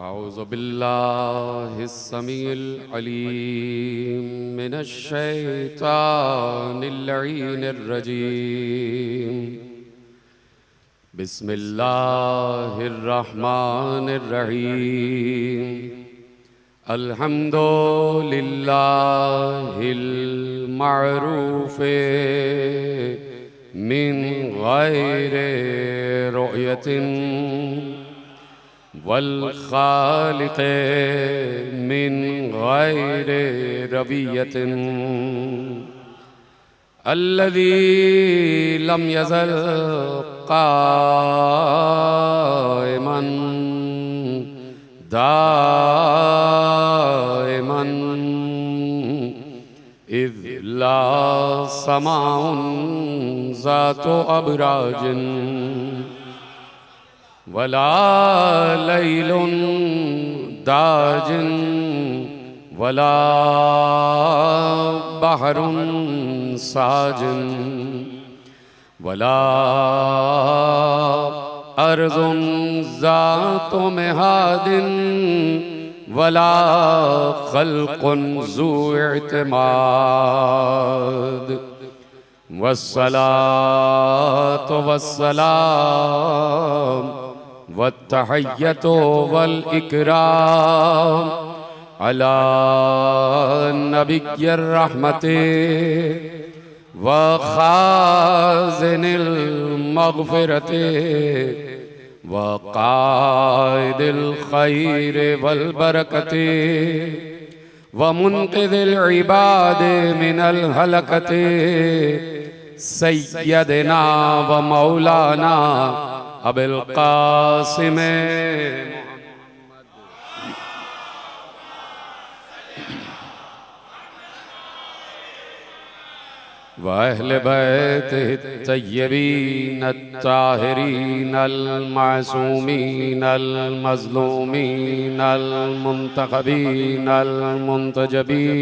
औज़ु बिल्लाहिस समीइल अलीम मिनश शैतानिर लईनिर रजीम। बिस्मिल्लाहिर रहमानिर रहीम। अल्हम्दुलिल्लाहिल मअरूफ़े मिन गैरि रुयतिन वल खालिक़े मिन गैरि रबियतिन अल्लज़ी लम यज़ल क़ाइमन दाइमन इज़ ला समाउन ज़ातु अबराजिन वला लैलुन दाजिन वला बहरुन साजिन वला अर्ज़ुन ज़ातु मिहादिन वला खल्क़ुन ज़ू इत्माद वस्सलातु वस्सलाम वत्तहिय्यतु वल इकराम अला नबिय्यिर रहमति व खाज़िनिल मग़फ़िरति व क़ाइदिल ख़ैरि वल बरकति व मुन्क़िज़िल इबादि मिनल हलकति सय्यदना व मौलाना अबुल क़ासिम व अहले बैतिहि तय्यबीन अत्ताहिरीन अल-मासूमीन अल-मज़लूमीन अल-मुंतखबीन अल-मुंतजबीन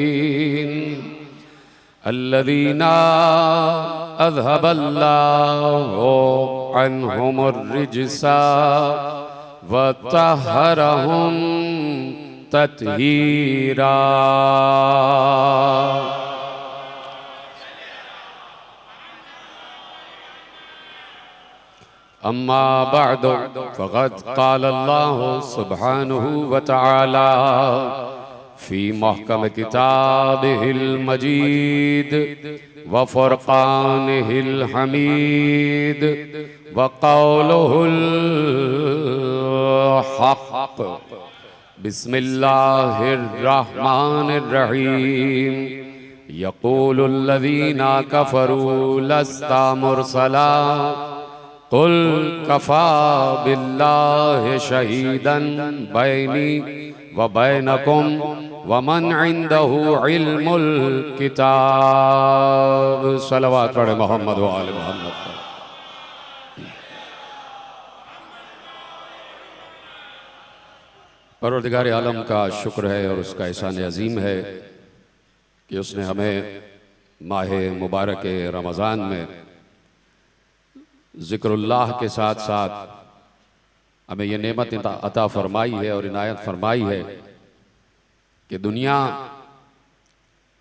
अल्लज़ीना अज़हबल्लाहु अन्हुमुर रिज्सा व तहहरहुम तत्हीरा। अम्मा बअद फ़क़द क़ाल अल्लाहु सुब्हानहु व तआला फ़ी महकम किताबिहिल मजीद व फ़ुरक़ानिहिल हमीद व क़ौलुहुल हक़। बिस्मिल्लाहिर रहमानिर रहीम। यक़ूलुल्लज़ीना कफ़रू लस्ता मुरसला कुल कफ़ा बिल्लाहि शहीदन बैनी व बैनकुम व मन इंदहु इल्मुल किताब। सलवात पढ़े मोहम्मद व आले मोहम्मद। परवरदिगार आलम का शुक्र है और उसका एहसान अजीम है कि उसने हमें माह मुबारक रमज़ान में ज़िक्रुल्लाह के साथ साथ हमें यह नेमत अता फरमाई है और इनायत फरमाई है कि दुनिया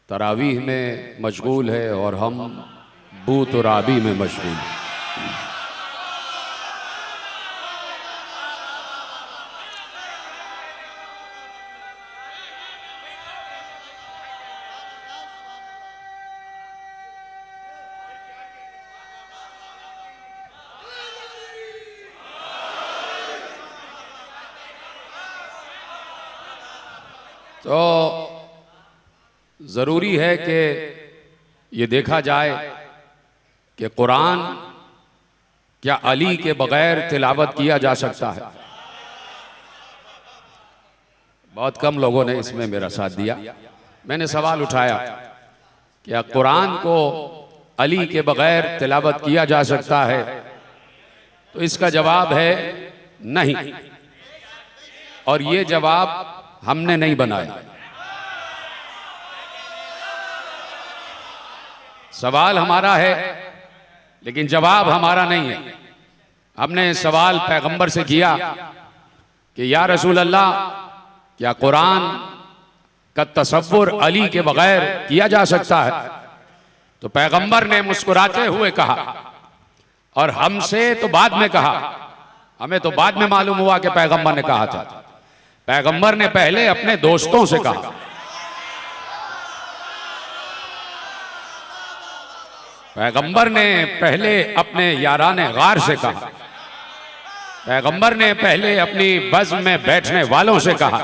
तरावीह में मशगूल है और हम बूत राबी में मशगूल हैं। तो ज़रूरी है कि ये देखा जाए कि कुरान क्या अली के बगैर तिलावत किया जा सकता है। बहुत कम लोगों ने इसमें मेरा साथ दिया। मैंने सवाल उठाया क्या कुरान को अली के बगैर तिलावत किया जा सकता है, तो इसका जवाब है नहीं। और ये जवाब हमने नहीं बनाया। सवाल हमारा है लेकिन जवाब हमारा नहीं है। हमने सवाल पैगंबर से किया कि या रसूल अल्लाह, क्या कुरान का तसव्वुर अली के बगैर किया जा सकता है? तो पैगंबर ने मुस्कुराते हुए कहा, और हमसे तो बाद में कहा, हमें तो बाद में मालूम हुआ कि पैगंबर ने कहा था। पैगंबर ने पहले अपने दोस्तों से कहा, पैगंबर ने पहले अपने याराने गार से कहा, पैगंबर ने पहले अपनी बज़्म में बैठने वालों से कहा।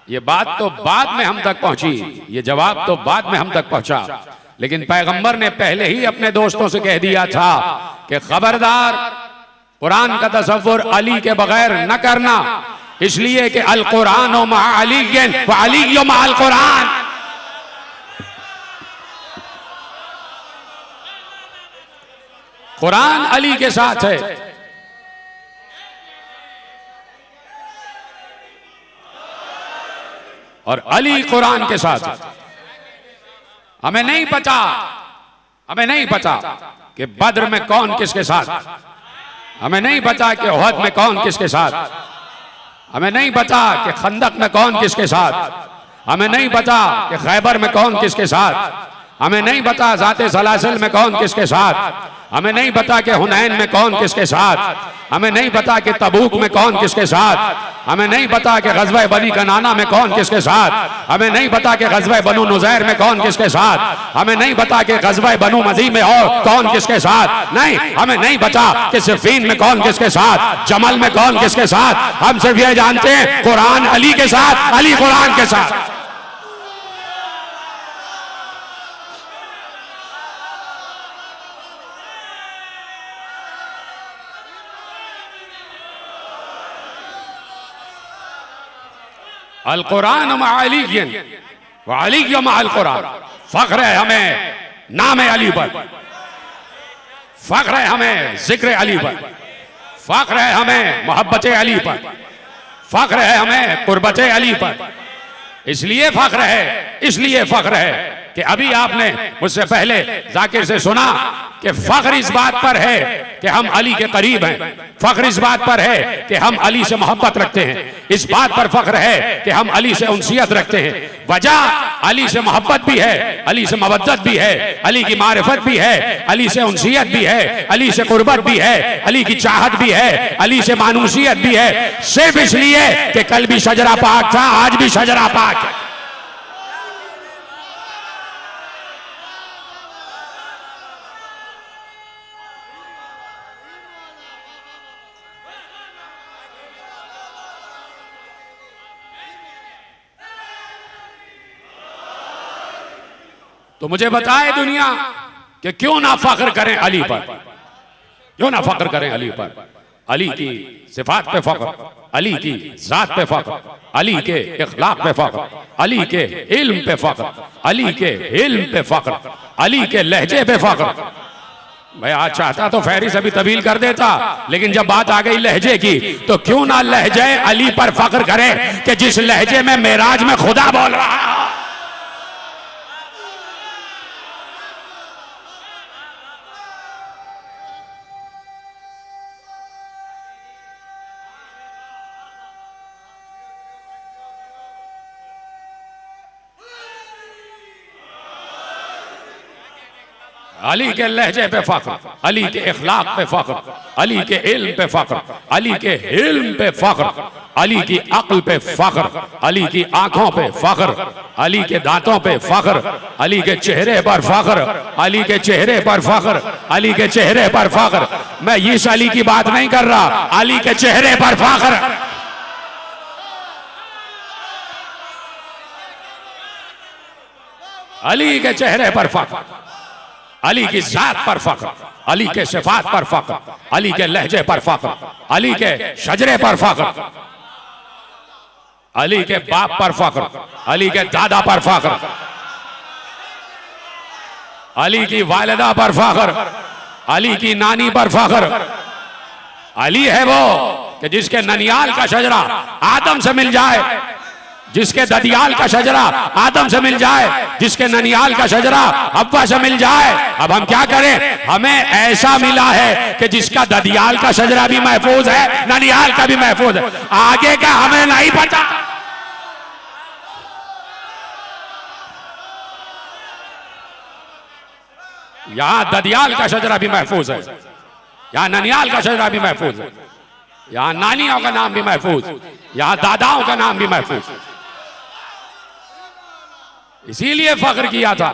ये बात तो बाद में हम तक पहुंची, ये जवाब तो बाद में हम तक पहुंचा, लेकिन पैगंबर ने पहले ही अपने दोस्तों से कह दिया था कि खबरदार, कुरान का तसव्वुर अली के बगैर न करना, इसलिए कि अल कुरान व मा अली व अली मा अल कुरान। कुरान अली के साथ है, और अली कुरान के साथ है। हमें नहीं पता कि बद्र में कौन किसके साथ, हमें नहीं पता कि उहद में कौन किसके साथ, हमें नहीं पता कि खंदक में कौन किसके साथ, हमें नहीं पता कि खैबर में कौन किसके साथ, हमें नहीं पता ज़ाते सलासिल में कौन किसके साथ, हमें नहीं पता कि हुनैन में कौन किसके साथ, हमें नहीं पता कि तबूक में कौन किसके साथ, हमें नहीं पता कि ग़ज़वा बनी कनाना में कौन किसके साथ, हमें नहीं पता कि ग़ज़वा बनु नुज़ैर में कौन किसके साथ, हमें नहीं पता कि ग़ज़वा बनु मज़ी में और कौन किसके साथ, नहीं, हमें नहीं पता कि सिफ़ीन में कौन किसके साथ, जमल में कौन किसके साथ। हम सिर्फ ये जानते हैं कुरान अली के साथ, अली कुरान के साथ। अल कुरान व अली व अली मा अल कुरान। फख्र है हमें नाम अली पर, फख्र है हमें जिक्र अली पर, फख्र है हमें मोहब्बत अली पर, फख्र है हमें कुर्बत अली पर। इसलिए फख्र है कि अभी आपने मुझसे पहले जाकिर से सुना कि फख्र इस बात पर है कि हम अली के करीब हैं, फख्र इस बात पर है कि हम अली से मोहब्बत रखते हैं, इस बात पर फख्र है कि हम अली से उनसियत रखते हैं। वजह अली से मोहब्बत भी है, अली से मवद्दत भी है, अली की मारिफत भी है, अली से उनसियत भी है, अली से कुर्बत भी है, अली की चाहत भी है, अली से मानूसियत भी है, सिर्फ इसलिए कि कल भी शजरा पाक था, आज भी शजरा पाक है। तो मुझे बताए दुनिया कि क्यों ना फख्र करें अली पर, क्यों ना फख्र करें अली पर। अली की सिफात पे फख्र, अली की जात पे फख्र, अली के इखलाक पे फख्र, अली के इल्म पे फख्र, अली के इल्म पे फख्र, अली के लहजे पे फख्र। मैं आज चाहता तो फहरिस्त अभी तवील कर देता, लेकिन जब बात आ गई लहजे की तो क्यों ना लहजे अली पर फख्र करें कि जिस लहजे में मेराज में खुदा बोल रहा है। अली के लहजे पे फख्र, अली के इखलाक पे फख्र, अली के इल्म पे फख्र, अली के इल्म पे फख्र, अली की अक्ल पे फख्र, अली की आंखों पे फख्र, अली के दांतों पे फख्र, अली के चेहरे पर फख्र, अली के चेहरे पर फख्र, अली के चेहरे पर फख्र। मैं इस अली की बात नहीं कर रहा, अली के चेहरे पर फख्र। अली के चेहरे पर फख्र, अली की जात पर फख्र, अली के सिफात पर फख्र, अली के लहजे पर फख्र, अली के शजरे पर फख्र, अली के बाप पर फख्र, अली के दादा पर फख्र, अली की वालिदा पर फख्र, अली की नानी पर फख्र। अली है वो कि जिसके ननियाल का शजरा आदम से मिल जाए, जिसके ददियाल का शजरा आदम से मिल जाए, जिसके ननियाल का शजरा हव्वा से मिल जाए। अब हम क्या करें? हमें ऐसा मिला है कि जिसका ददियाल का शजरा भी महफूज है, ननियाल का भी महफूज है, आगे का हमें नहीं पता। यहां ददियाल का शजरा भी महफूज है, यहां ननियाल का शजरा भी महफूज है, यहां नानियों का नाम भी महफूज, यहां दादाओं का नाम भी महफूज। इसीलिए फख्र किया था,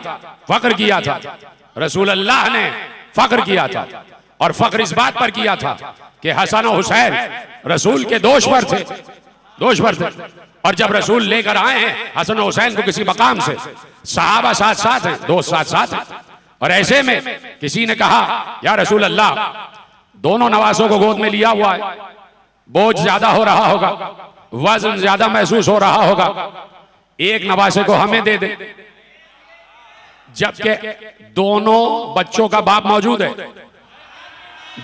फख्र किया था रसूल अल्लाह ने, फख्र किया था। और फख्र इस बात पर किया था कि हसन और हुसैन रसूल के दोष पर थे, दोष पर थे। और जब रसूल लेकर आए हैं हसन और हुसैन को किसी मकाम से, सहाबा साथ साथ हैं, दोस्त साथ साथ हैं, और ऐसे में किसी ने कहा या रसूल अल्लाह, दोनों नवासों को गोद में लिया हुआ है, बोझ ज्यादा हो रहा होगा, वजन ज्यादा महसूस हो रहा होगा, एक नवासे को हमें दे दे। जबकि दोनों बच्चों का बाप मौजूद है,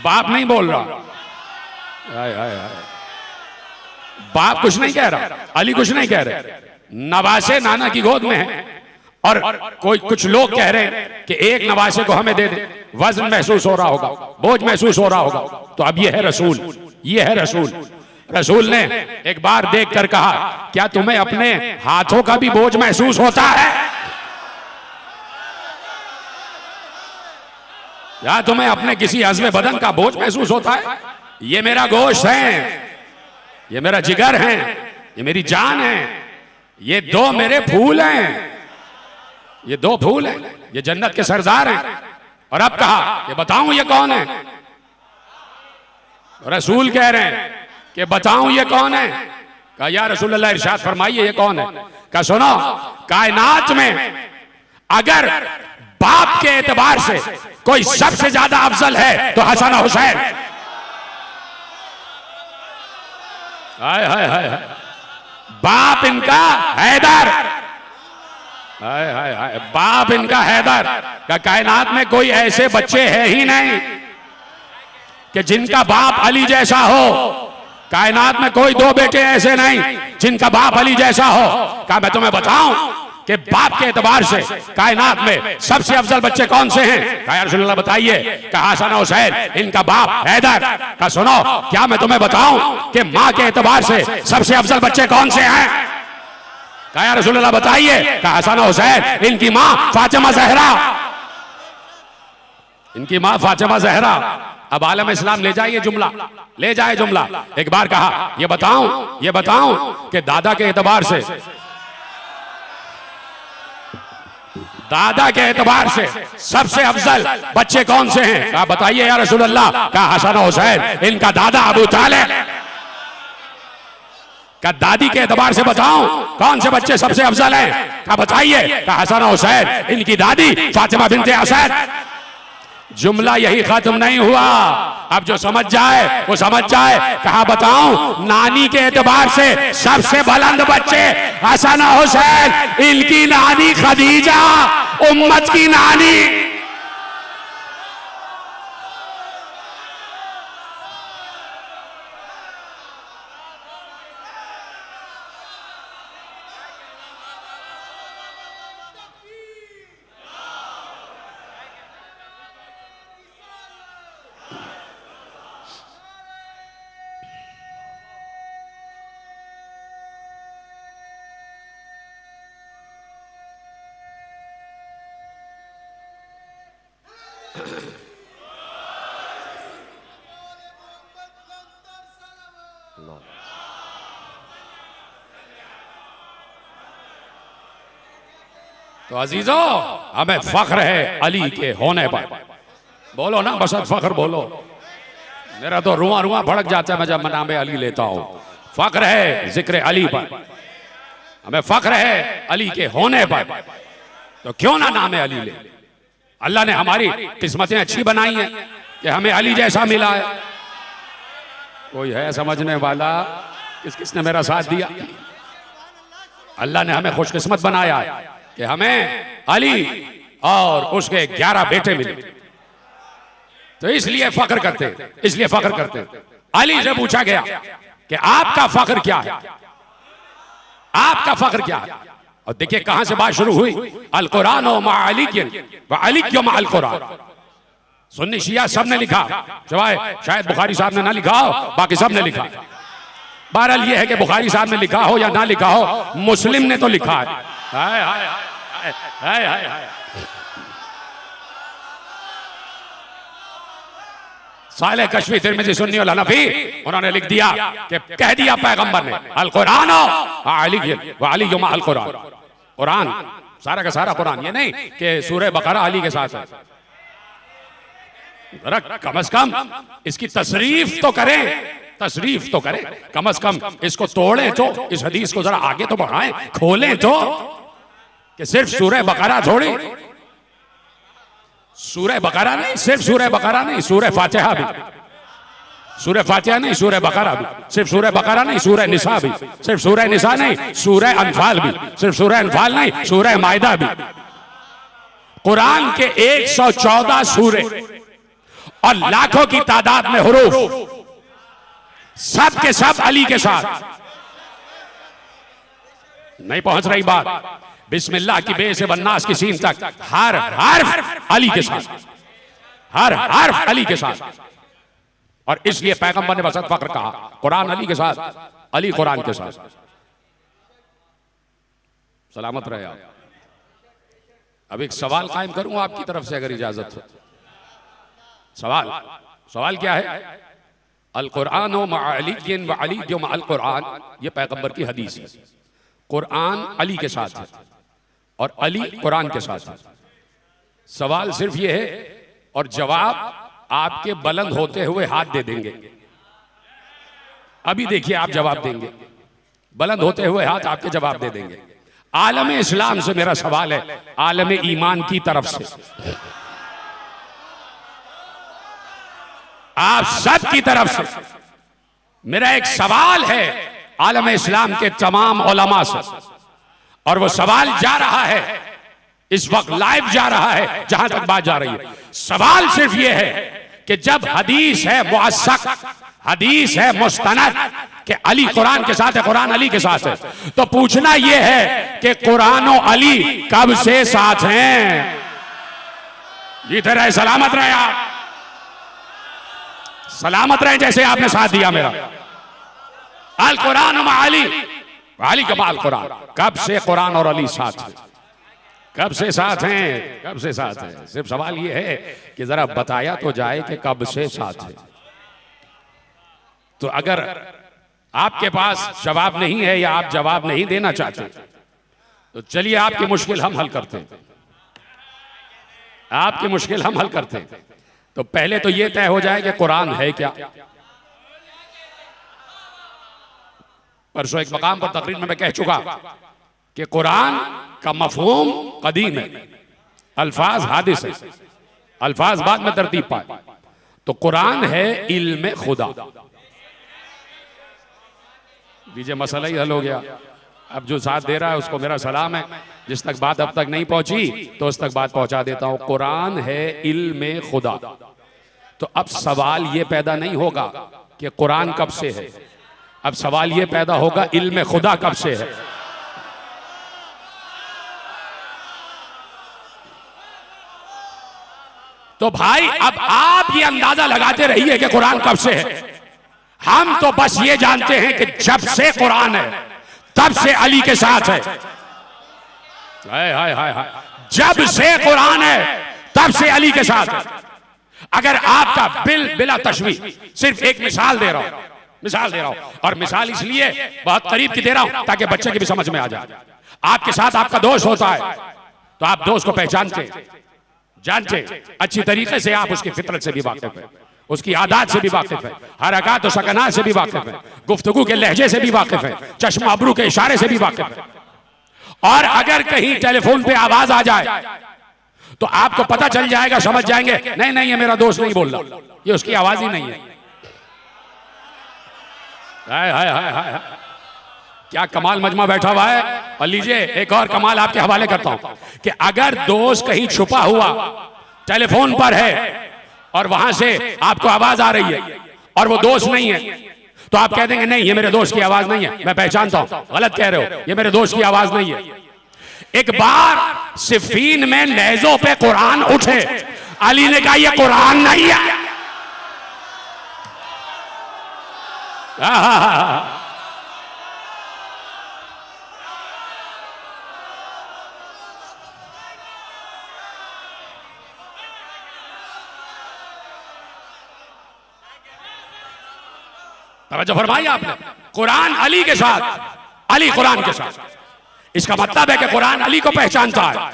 बाप नहीं बोल रहा, आय आय आय। बाप कुछ नहीं कह रहा, अली कुछ नहीं कह रहे, नवासे नाना की गोद में है। और कोई कुछ लोग कह रहे हैं कि एक नवासे को हमें दे दे, वजन महसूस हो रहा होगा, बोझ महसूस हो रहा होगा। तो अब ये है रसूल, ये है रसूल। रसूल ने एक बार देखकर कहा, क्या तुम्हें अपने हाथों का भी बोझ महसूस होता है? या तुम्हें अपने किसी अज़्म बदन का बोझ महसूस होता है? ये मेरा गोश्त है, ये मेरा जिगर है, ये मेरी जान है, ये दो मेरे फूल हैं, ये दो फूल हैं, ये जन्नत के सरदार हैं। और अब कहा कि बताऊं ये कौन है? रसूल कह रहे हैं कि बताऊं ये कौन है? कहा या रसूल अल्लाह इरशाद फरमाइए ये कौन है? कहा सुनो, कायनात में अगर बाप के एतबार से कोई सबसे ज्यादा अफजल है तो हसन और हुसैन। हाय हाय हाय, बाप इनका हैदर, हाय हाय हाय, बाप इनका हैदर। का कायनात में कोई ऐसे बच्चे हैं ही नहीं कि जिनका बाप अली जैसा हो। कायनात में कोई दो बेटे ऐसे नहीं जिनका बाप अली जैसा हो। कहा मैं तुम्हें बताऊं कि बाप के एतबार से कायनात में सबसे अफजल बच्चे कौन से हैं? कहा या रसूल अल्लाह बताइए। कहा हसन हुसैन, इनका बाप हैदर। कहा सुनो, क्या मैं तुम्हें बताऊं कि माँ के एतबार से सबसे अफजल बच्चे कौन से हैं? कहा या रसूल अल्लाह बताइए। कहा हसन हुसैन, इनकी माँ फातिमा ज़हरा, इनकी माँ फातिमा ज़हरा। अब आलम इस्लाम ले जाइए जुमला, ले जाए जुमला। एक बार कहा ये बताऊं कि दादा के एतबार से, दादा के एतबार से सबसे अफजल बच्चे कौन से हैं? कहा बताइए या रसूल अल्लाह। कहा हसन हुसैन, इनका दादा अबू तालिब। कहा दादी के एतबार से बताऊं कौन से बच्चे सबसे अफजल हैं? कहा बताइए। कहा हसन हुसैन, इनकी दादी फातिमा बिनते असद। जुमला यही खत्म नहीं हुआ, अब जो समझ जाए वो समझ जाए। कहा बताऊं नानी के एतबार से सबसे बुलंद बच्चे हसन हुसैन, इनकी नानी खदीजा, उम्मत की नानी। तो अजीजों, हमें फख्र है अली के होने पर। बोलो ना बसत फख्र बोलो। मेरा तो रुआ रुआ भड़क जाता है मैं जब नाम अली लेता हूं। फख्र है जिक्र अली पर, हमें फख्र है अली के होने पर। तो क्यों ना नाम अली ले? अल्लाह ने हमारी किस्मतें अच्छी बनाई हैं कि हमें अली जैसा मिला है। कोई है समझने वाला? किसने मेरा साथ दिया? अल्लाह ने हमें खुशकिस्मत बनाया है कि हमें अली और उसके 11 बेटे मिले। तो इसलिए फख्र करते, इसलिए फख्र करते। अली से पूछा गया कि आपका फख्र क्या है? आपका फख्र क्या है? और देखिए कहां से बात शुरू हुई, अल कुरान व अली अल कुरान। सुन्नी शिया सब ने लिखा, सिवाय शायद बुखारी साहब ने ना लिखा हो, बाकी सब ने लिखा। बहरहाल ये है कि बुखारी साहब ने लिखा हो या ना लिखा हो, मुस्लिम ने तो लिखा है। हाय हाय हाय हाय हाय हाय। साले कश्मी तिरमिज़ी सुन्नी और हनफी, उन्होंने लिख दिया कि कह दिया पैगंबर ने अल कुरान अली अल कुरान। कुरान सारा का सारा कुरान, ये नहीं कि सूरह बकरा अली के साथ है। कम से कम इसकी तशरीफ तो करें, तशरीफ तो करें, कम से कम इसको तोड़ें तो, इस हदीस को जरा आगे तो बढ़ाएं, खोलें तो, कि सिर्फ सूरह बकरा थोड़ी, सूरह बकरा नहीं, सिर्फ सूरह बकरा नहीं, सूरह फातिहा भी, सूरह फातिहा नहीं, सूरह बकरा भी, सिर्फ सूरह बकरा नहीं, सूरह निसा भी, सिर्फ सूरह निसा नहीं, सूरह अनफाल भी, सिर्फ सूरह अनफाल नहीं, सूरह माइदा भी। कुरान के 114 सूरे और लाखों की तादाद में हुरूफ, सब के सब अली के साथ। नहीं पहुंच रही बात, बिस्मिल्लाह की बे से बन्नास की सीन तक हर हर्फ अली के साथ, हर हर्फ अली के साथ। और इसलिए पैगंबर ने बसत फख्र कहा, कुरान अली के साथ, अली कुरान के साथ। सलामत रहे आप। अब एक सवाल कायम करूंगा आपकी तरफ से अगर इजाजत हो। सवाल क्या है? अल कुरान व अली अल कुरान, ये पैगंबर की हदीस है। कुरान अली के साथ है और अली कुरान के साथ है। सवाल सिर्फ ये है और जवाब आपके बुलंद होते हुए हाथ दे देंगे। अभी देखिए आप जवाब देंगे, बुलंद होते हुए हाथ आपके जवाब दे देंगे। आलम इस्लाम से मेरा सवाल है, आलम ईमान की तरफ से, आप सब की तरफ से मेरा एक सवाल है आलम इस्लाम के तमाम उलमा से। और वो सवाल जा रहा है, इस वक्त लाइव जा रहा है, जहां तक बात जा रही है। सवाल सिर्फ ये है कि जब हदीस है मुअस्सक, हदीस है मुस्तनद कि अली कुरान के साथ है, कुरान अली के साथ है, तो पूछना यह है कि कुरान और अली कब से साथ हैं? जीते रहे, सलामत रहे आप, सलामत रहे जैसे आपने साथ दिया मेरा। अल कुरान व अली, अली का बाल कुरान, कब से कुरान और अली साथ हैं? कब से साथ हैं? कब से साथ हैं? सिर्फ सवाल ये है कि जरा बताया तो जाए कि कब से साथ है। तो अगर आपके पास जवाब नहीं है या आप जवाब नहीं देना चाहते, तो चलिए आपकी मुश्किल हम हल करते हैं, आपकी मुश्किल हम हल करते हैं। तो पहले तो यह तय हो जाए कि कुरान है क्या। परसों एक मकाम पर तकरीर में मैं कह चुका कि कुरान का मफहूम कदीम है, अल्फाज हादिस है, अल्फाज बाद में तरतीब पाए। तो कुरान है इल्म खुदा। दीजिए, मसला ही हल हो गया। अब जो साथ दे रहा है उसको मेरा सलाम है, जिस तक बात अब तक नहीं पहुंची तो उस तक बात पहुंचा देता हूं। कुरान है इल्म खुदा। तो अब सवाल यह पैदा नहीं होगा कि कुरान कब से है, अब सवाल यह पैदा होगा इल्म खुदा कब से है। तो भाई अब आप ये अंदाजा लगाते रहिए कि कुरान कब से है। हम तो बस ये जानते हैं कि जब से कुरान है तब से अली के साथ है। हाय हाय हाय हाय, जब से कुरान है तब से अली के साथ है। अगर आपका बिला तशवीह, सिर्फ एक मिसाल दे रहा हूं, मिसाल दे रहा हूं, और मिसाल इसलिए बहुत करीब की दे रहा हूं ताकि बच्चे की भी समझ में आ जाए। आपके साथ आपका दोस्त होता है तो आप दोस्त को पहचानते, जानते अच्छी तरीके से, आप उसकी फितरत से भी वाकिफ है, उसकी आदत से भी वाकिफ है, हरकत और सकनात से भी वाकिफ है, गुफ्तगू के लहजे से भी वाकिफ है, चश्मा अबरू के इशारे से भी वाकिफ है। और अगर कहीं टेलीफोन पे आवाज आ जाए तो आपको पता चल जाएगा, समझ जाएंगे नहीं नहीं ये मेरा दोस्त नहीं बोल रहा, ये उसकी आवाज ही नहीं है। हाय हाय हाय हाय, क्या कमाल मजमा बैठा हुआ है। और लीजिए एक और कमाल आपके हवाले करता हूं कि अगर दोस्त कहीं छुपा हुआ टेलीफोन पर है और वहां से आपको आवाज आ रही है और वो दोस्त नहीं है, तो आप कह देंगे नहीं ये मेरे दोस्त की आवाज नहीं है, मैं पहचानता हूं, गलत कह रहे हो, ये मेरे दोस्त की आवाज नहीं है। एक बार सिफीन में नेज़ों पे कुरान उठे, अली ने कहा ये कुरान नहीं है। तवज्जो फरमाई आपने, कुरान अली के साथ, अली कुरान के साथ। इसका मतलब है कि कुरान अली को पहचानता है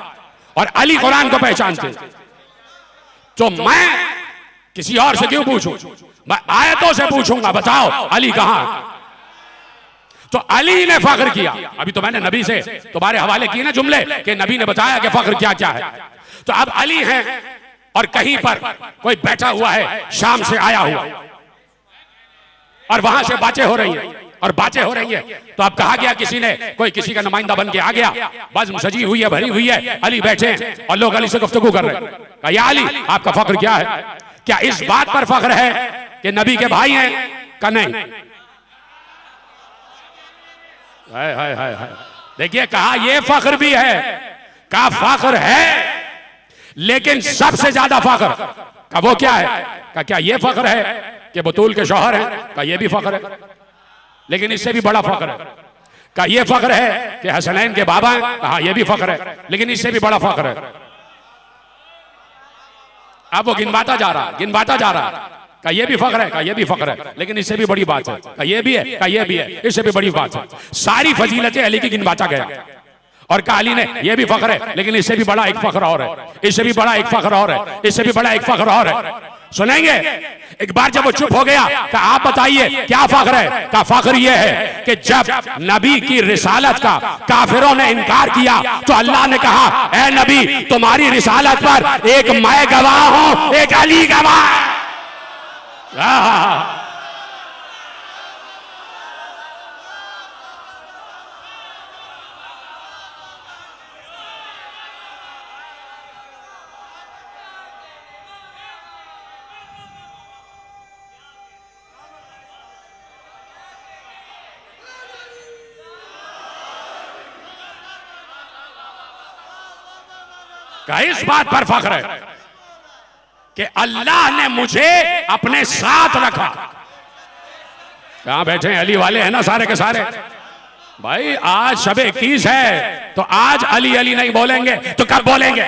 और अली कुरान को पहचानते। तो मैं किसी और से क्यों पूछूं, मैं आयतों से पूछूंगा, बताओ अली कहां। तो अली ने फख्र किया। अभी तो मैंने नबी से तुम्हारे हवाले किए ना जुमले कि नबी ने बताया कि फख्र क्या क्या है। तो अब अली हैं और कहीं पर कोई बैठा हुआ है, शाम से आया हुआ, और वहां से बातें हो रही हैं और बातें हो रही है। तो अब कहा गया किसी ने, कोई किसी का नुमाइंदा बन के आ गया, बज़्म सजी हुई है, भरी हुई है, अली बैठे हैं और लोग अली से गुफ्तगू कर रहे हैं। कहा या अली आपका फख्र क्या है, क्या इस बात पर फख्र है कि नबी के भाई हैं? का नहीं। हाय हाय हाय हाय, देखिए कहा ये फख्र भी है, कहा फख्र है, लेकिन सबसे ज्यादा फख्र का वो क्या है, का क्या ये फख्र है कि बतूल के शौहर हैं? का ये भी फख्र है, लेकिन इससे भी बड़ा फख्र है। का ये फख्र है कि हसनैन के बाबा हैं? कहा ये भी फख्र है, लेकिन इससे भी बड़ा फख्र है। अब वो गिनवाता जा रहा, गिनवाता जा रहा। का ये भी फख्र है, का ये भी फख्र है, लेकिन इससे भी बड़ी बात है। का ये भी है, का ये भी है, इससे भी बड़ी बात है। सारी फजीलतें अली की गिनवाता गया और कहा अली ने ये भी फख्र है, लेकिन इससे भी बड़ा एक फख्र और है, इससे भी बड़ा एक फख्र और है, इससे भी बड़ा एक फख्र और है। सुनेंगे? एक बार जब वो चुप हो गया, कहा आप बताइए क्या फख्र है? का फख्र यह है कि जब नबी की रिसालत का काफिरों ने इनकार किया तो अल्लाह ने कहा ऐ नबी तुम्हारी रिसालत पर एक मैं गवाह हूं, एक अली गवाह। का इस बात पर फख्र है कि अल्लाह ने मुझे अपने साथ रखा। कहां बैठे हैं अली वाले, हैं ना सारे के सारे। भाई आज शब 21 है तो आज अली अली नहीं बोलेंगे तो कब बोलेंगे?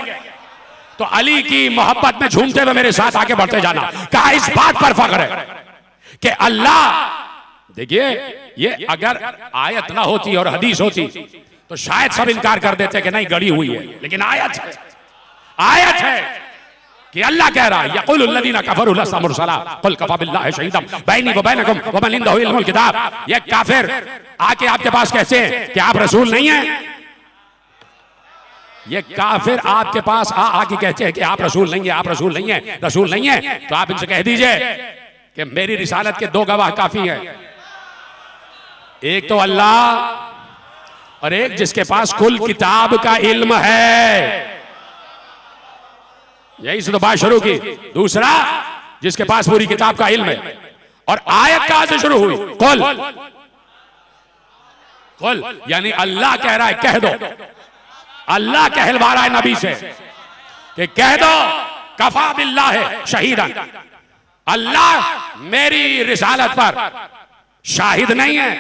तो अली की मोहब्बत में झूमते हुए मेरे साथ आगे बढ़ते जाना। कहा इस बात पर फख्र है कि अल्लाह, देखिए ये अगर आयत ना होती और हदीस होती तो शायद सब इनकार कर देते कि नहीं गड़ी हुई है, लेकिन आयत है, आयत है कि अल्लाह कह रहा है यक़ूलुल्लज़ीना कफ़रू लस्ना मुरसला क़ुल कफ़ा बिल्लाहि शहीदन बैनी व बैनकुम व मन इंदहु इल्मुल किताब। ये काफिर आके आपके पास कहते हैं कि आप रसूल नहीं हैं। ये काफिर आपके पास आके कहते हैं कि आप रसूल नहीं है, आप रसूल नहीं है, रसूल नहीं है। तो आप इनसे कह दीजिए कि मेरी रिसालत के दो गवाह काफी हैं, एक तो अल्लाह और एक जिसके पास कुल किताब का इल्म है। यही से तो बात शुरू की। दूसरा जिसके पास पूरी किताब का इल्म है। और आयत कहां से शुरू हुई? कुल, कुल यानी अल्लाह कह रहा है कह दो, अल्लाह कहलवा रहा है नबी से कि कह दो कफा बिल्लाह शहीदन, अल्लाह मेरी रिसालत पर शाहिद नहीं है,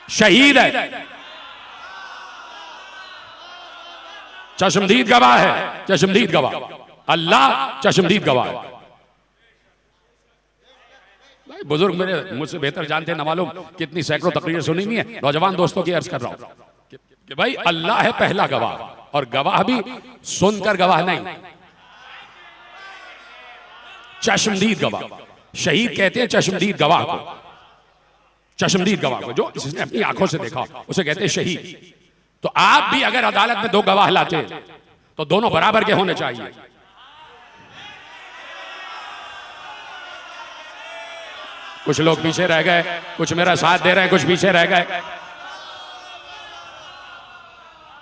शहीद है, चश्मदीद गवाह है, चश्मदीद गवाह। अल्लाह चश्मदीद गवाह है। भाई बुजुर्ग मेरे मुझसे बेहतर जानते हैं, न मालूम कितनी सैकड़ों तकरीरें सुनी हुई है। नौजवान दोस्तों की अर्ज कर रहा हूं कि भाई अल्लाह है पहला गवाह, और गवाह भी सुनकर गवाह नहीं, चश्मदीद गवाह। शहीद कहते हैं चश्मदीद गवाह को, चश्मदीद गवाह को जो जिसने अपनी आंखों से देखा उसे कहते हैं शहीद। तो आप भी अगर अदालत में दो गवाह लाते तो दोनों बराबर के होने चाहिए। कुछ लोग पीछे रह गए, कुछ मेरा साथ दे रहे हैं, कुछ पीछे रह गए।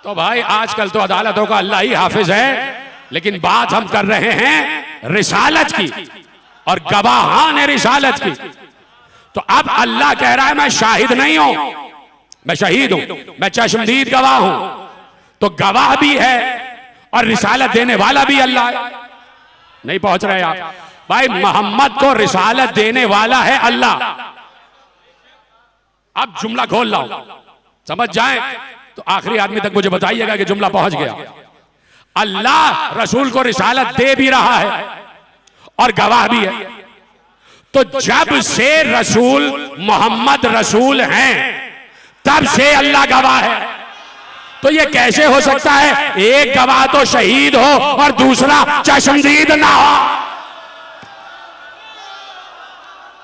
तो भाई आजकल तो अदालतों का अल्लाह ही हाफिज है, लेकिन बात हम कर रहे हैं रिसालत की और गवाहान रिसालत की। तो अब अल्लाह कह रहा है मैं शाहिद नहीं हूं, मैं शहीद हूं, मैं चश्मदीद गवाह हूं। तो गवाह भी है और रिसालत देने वाला भी अल्लाह है। नहीं पहुंच रहे आप भाई? मोहम्मद को रिसालत देने वाला है अल्लाह। अब जुमला खोल लाओ, समझ जाए तो आखिरी आदमी तक मुझे बताइएगा कि जुमला पहुंच गया। अल्लाह रसूल को रिसालत दे भी रहा है और गवाह भी है। तो जब से रसूल मोहम्मद रसूल हैं तब से अल्लाह गवाह है। तो ये कैसे हो सकता है एक गवाह तो शहीद हो और दूसरा चश्मदीद ना हो?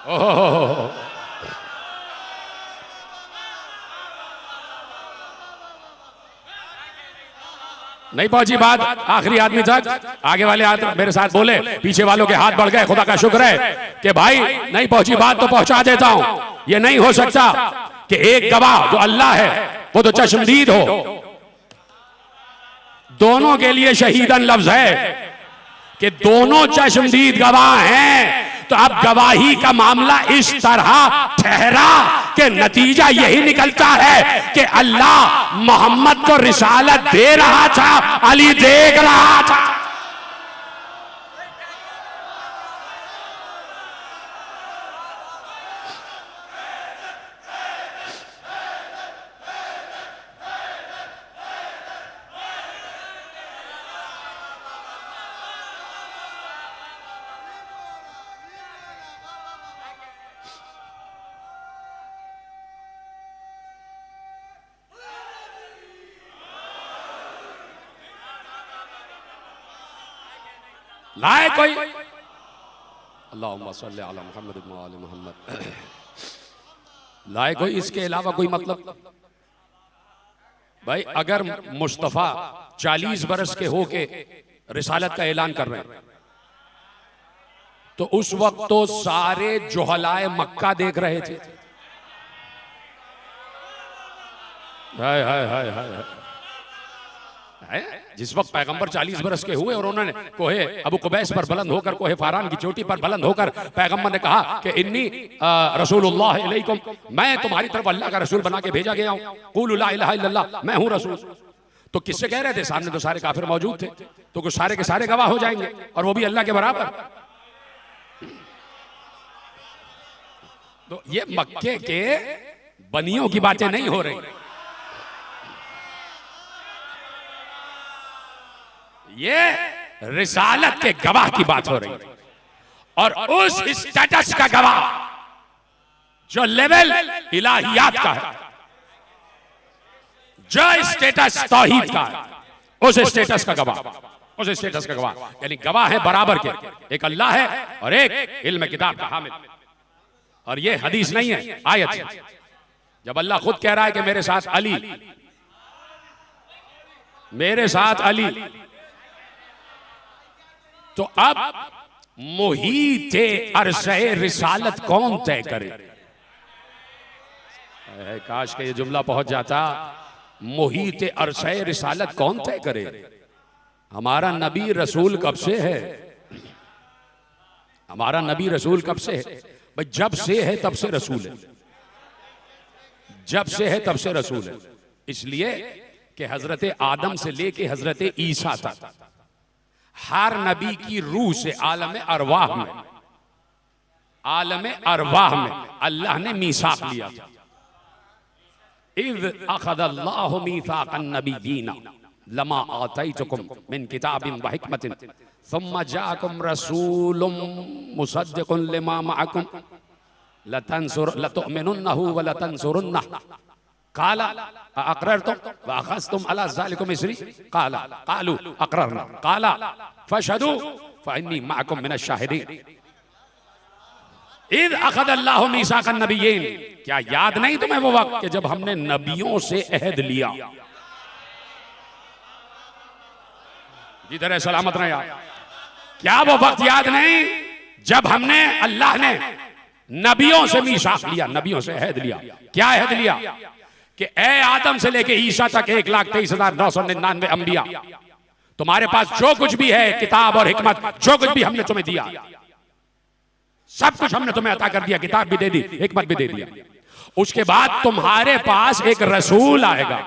ओह, नहीं पहुंची बात आखिरी आदमी तक। आगे वाले मेरे साथ बोले, पीछे वालों के हाथ बढ़ गए। खुदा का शुक्र है कि भाई नहीं पहुंची बात तो पहुंचा देता हूं। यह नहीं हो सकता कि एक गवाह जो अल्लाह है वो तो चश्मदीद हो। दोनों के लिए शहीदन लफ्ज है कि दोनों चश्मदीद गवाह हैं। तो अब गवाही का मामला इस तरह ठहरा कि नतीजा यही निकलता है कि अल्लाह मोहम्मद को रिसालत दे रहा था, अली देख रहा था। लाए कोई अल्लाहुम्मा सल्ली अला मुहम्मद व आले मुहम्मद, लाए कोई इसके अलावा कोई मतलब? भाई अगर मुस्तफा 40 बरस के होके रिसालत का ऐलान कर रहे हैं तो उस वक्त तो सारे जुहलाए मक्का देख रहे थे। हाय हाय हाय हाय। जिस वक्त पैगंबर 40 बरस के हुए और उन्होंने कोहे अबू कुबैस पर बुलंद होकर, कोहे फारान की चोटी पर बुलंद होकर पैगंबर ने कहा कि इन्नी रसूलुल्लाह इलैकुम, मैं तुम्हारी तरफ अल्लाह का रसूल बना के भेजा गया हूं, क़ूलू ला इलाहा इल्लल्लाह, मैं हूं रसूल। तो किससे कह रहे थे? सामने तो सारे काफिर मौजूद थे, तो कुछ सारे के सारे गवाह हो जाएंगे और वो भी अल्लाह के बराबर। तो ये मक्के के बनियों की बातें नहीं हो रही, ये रिसालत के गवाह की बात हो रही है। और उस स्टेटस का गवाह जो लेवल इलाहियात का है, जो स्टेटस तौहीद का है, उस स्टेटस का गवाह, उस स्टेटस का गवाह यानी गवाह है बराबर के, एक अल्लाह है और एक इल्म किताब का हामिल। और ये हदीस नहीं है, आयत है। जब अल्लाह खुद कह रहा है कि मेरे साथ अली, मेरे साथ अली, तो अब मुहीते अरसे रिसालत कौन तय करे? काश के ये जुमला पहुंच जाता। मुहीते अरसे रिसालत कौन तय करे? हमारा नबी रसूल कब से है? हमारा नबी रसूल कब से है? भाई जब से है तब से रसूल है, जब से है तब से रसूल है। इसलिए कि हजरत आदम से लेके हजरत ईसा तक हर नबी की रूह से आलम अरवाह में, आलम अरवाह में अल्लाह ने मीसाक लिया था। इज़ अख़ज़ल्लाहु मीसाक़न नबिय्यीना लमा आतैतुकुम मिन किताबिन व हिकमतिन सुम्मा जाअकुम रसूलुम मुसद्दिक़ुन लिमा मअकुम लतुमिनुन्नहु व लतंसुरुन्नहु काला अक़ररतुम व अख़ज़्तुम अला ज़ालिकुम इसरी क़ालू अक़ररना काला फ़शहदू फ़इन्नी मअकुम मिनश शाहिदीन। इज़ अख़ज़ल्लाहु मीसाक़न नबिय्यीन, क्या याद नहीं तुम्हें वो वक्त कि जब हमने नबियों से अहद लिया? जिधर है सलामत रहे आप। क्या वो वक्त याद नहीं जब हमने, अल्लाह ने नबियों से मीसाक लिया, नबियों से अहद लिया? क्या अहद लिया? कि ए आदम से लेके ईसा तक 1,23,999 अंबिया, तुम्हारे पास जो कुछ भी है किताब और हिकमत, जो कुछ भी हमने तुम्हें दिया, सब कुछ हमने तुम्हें अता कर दिया, किताब भी दे दी, हिकमत भी दे दिया। उसके बाद तुम्हारे पास एक रसूल आएगा,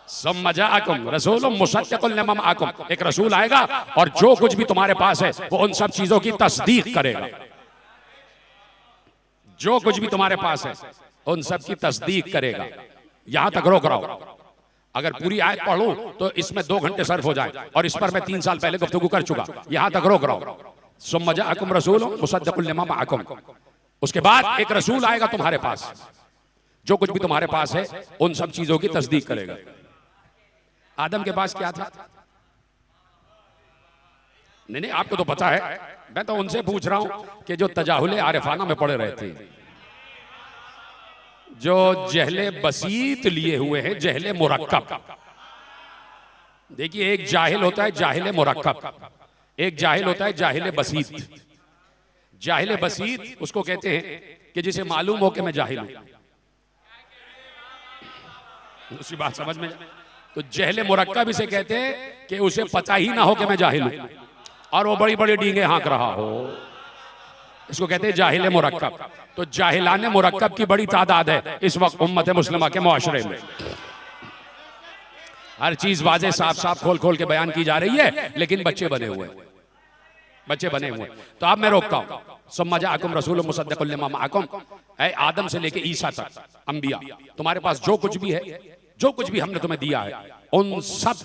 समझाकुम रसूलुम मुसद्दिकुल लिमा माअकुम, एक रसूल आएगा और जो कुछ भी तुम्हारे पास है वो उन सब चीजों की तस्दीक करेगा। जो कुछ भी तुम्हारे पास है उन सब की तस्दीक करेगा। यहां तक रोक रहा हूं, अगर पूरी आयत पढ़ूं तो इसमें 2 घंटे सर्फ हो जाए, और इस पर मैं 3 साल पहले गुफ्तगू कर चुका। यहां तक रोक रहा हूं। सुम्मा जाअकुम रसूलुम मुसद्दिकुल लिमा माअकुम, उसके बाद एक रसूल आएगा तुम्हारे पास, जो कुछ भी तुम्हारे पास है उन सब चीजों की तस्दीक करेगा। आदम के पास क्या था? नहीं, आपको तो पता है, मैं तो उनसे पूछ रहा हूं कि जो तजाहुले आरिफाना में पढ़े रहे थे, जो जहले बसीत लिए हुए हैं, जहले मुरक्कब। देखिए, एक जाहिल होता है जाहिल मुरक्कब, एक जाहिल होता है जाहिल बसीत। जाहिल बसीत उसको कहते हैं कि जिसे मालूम हो कि मैं जाहिल हूं, दूसरी बात समझ में। तो जहले मुरक्कब इसे कहते हैं कि उसे पता ही ना हो कि मैं जाहिल हूं और वो बड़ी बड़ी डींगे हाँक रहा हो, इसको कहते हैं जाहिल मुरक्कब। तो जाहिलाने मुरक्कब की बड़ी तादाद है इस वक्त उम्मत मुस्लिमा के मुआशरे में। हर चीज वाज़े साफ साफ खोल खोल के बयान की जा रही है, लेकिन बच्चे बने हुए, बच्चे बने हुए। तो अब मैं रोकता हूं, सुम्मा जाअकुम रसूलुम मुसद्दिकुल लिमा माअकुम, ऐ आदम से लेके ईसा तक अंबिया, तुम्हारे पास जो कुछ भी है, जो कुछ भी हमने तुम्हें दिया है, उन सब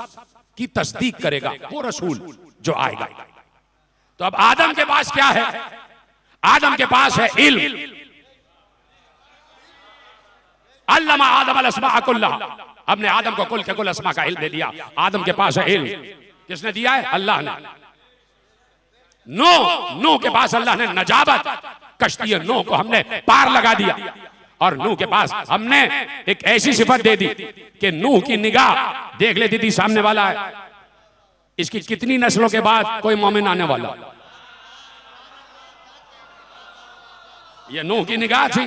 की तस्दीक करेगा वो रसूल जो आएगा। तो अब आदम के पास क्या है? आदम के पास है इल्म। अल्लमा आदम अल अस्मा कुल्लहा, हमने आदम को कुल के कुल अस्मा का इल्म दे दिया। आदम के पास है इल्म, किसने दिया है? अल्लाह ने। नूह के पास अल्लाह ने नजाबत, कश्ती नूह को हमने पार लगा दिया, और नूह के पास हमने एक ऐसी सिफत दे दी कि नूह की निगाह देख लेती थी सामने वाला है, इसकी कितनी नस्लों के बाद कोई मोमिन आने वाला। ये नूह की निगाह थी,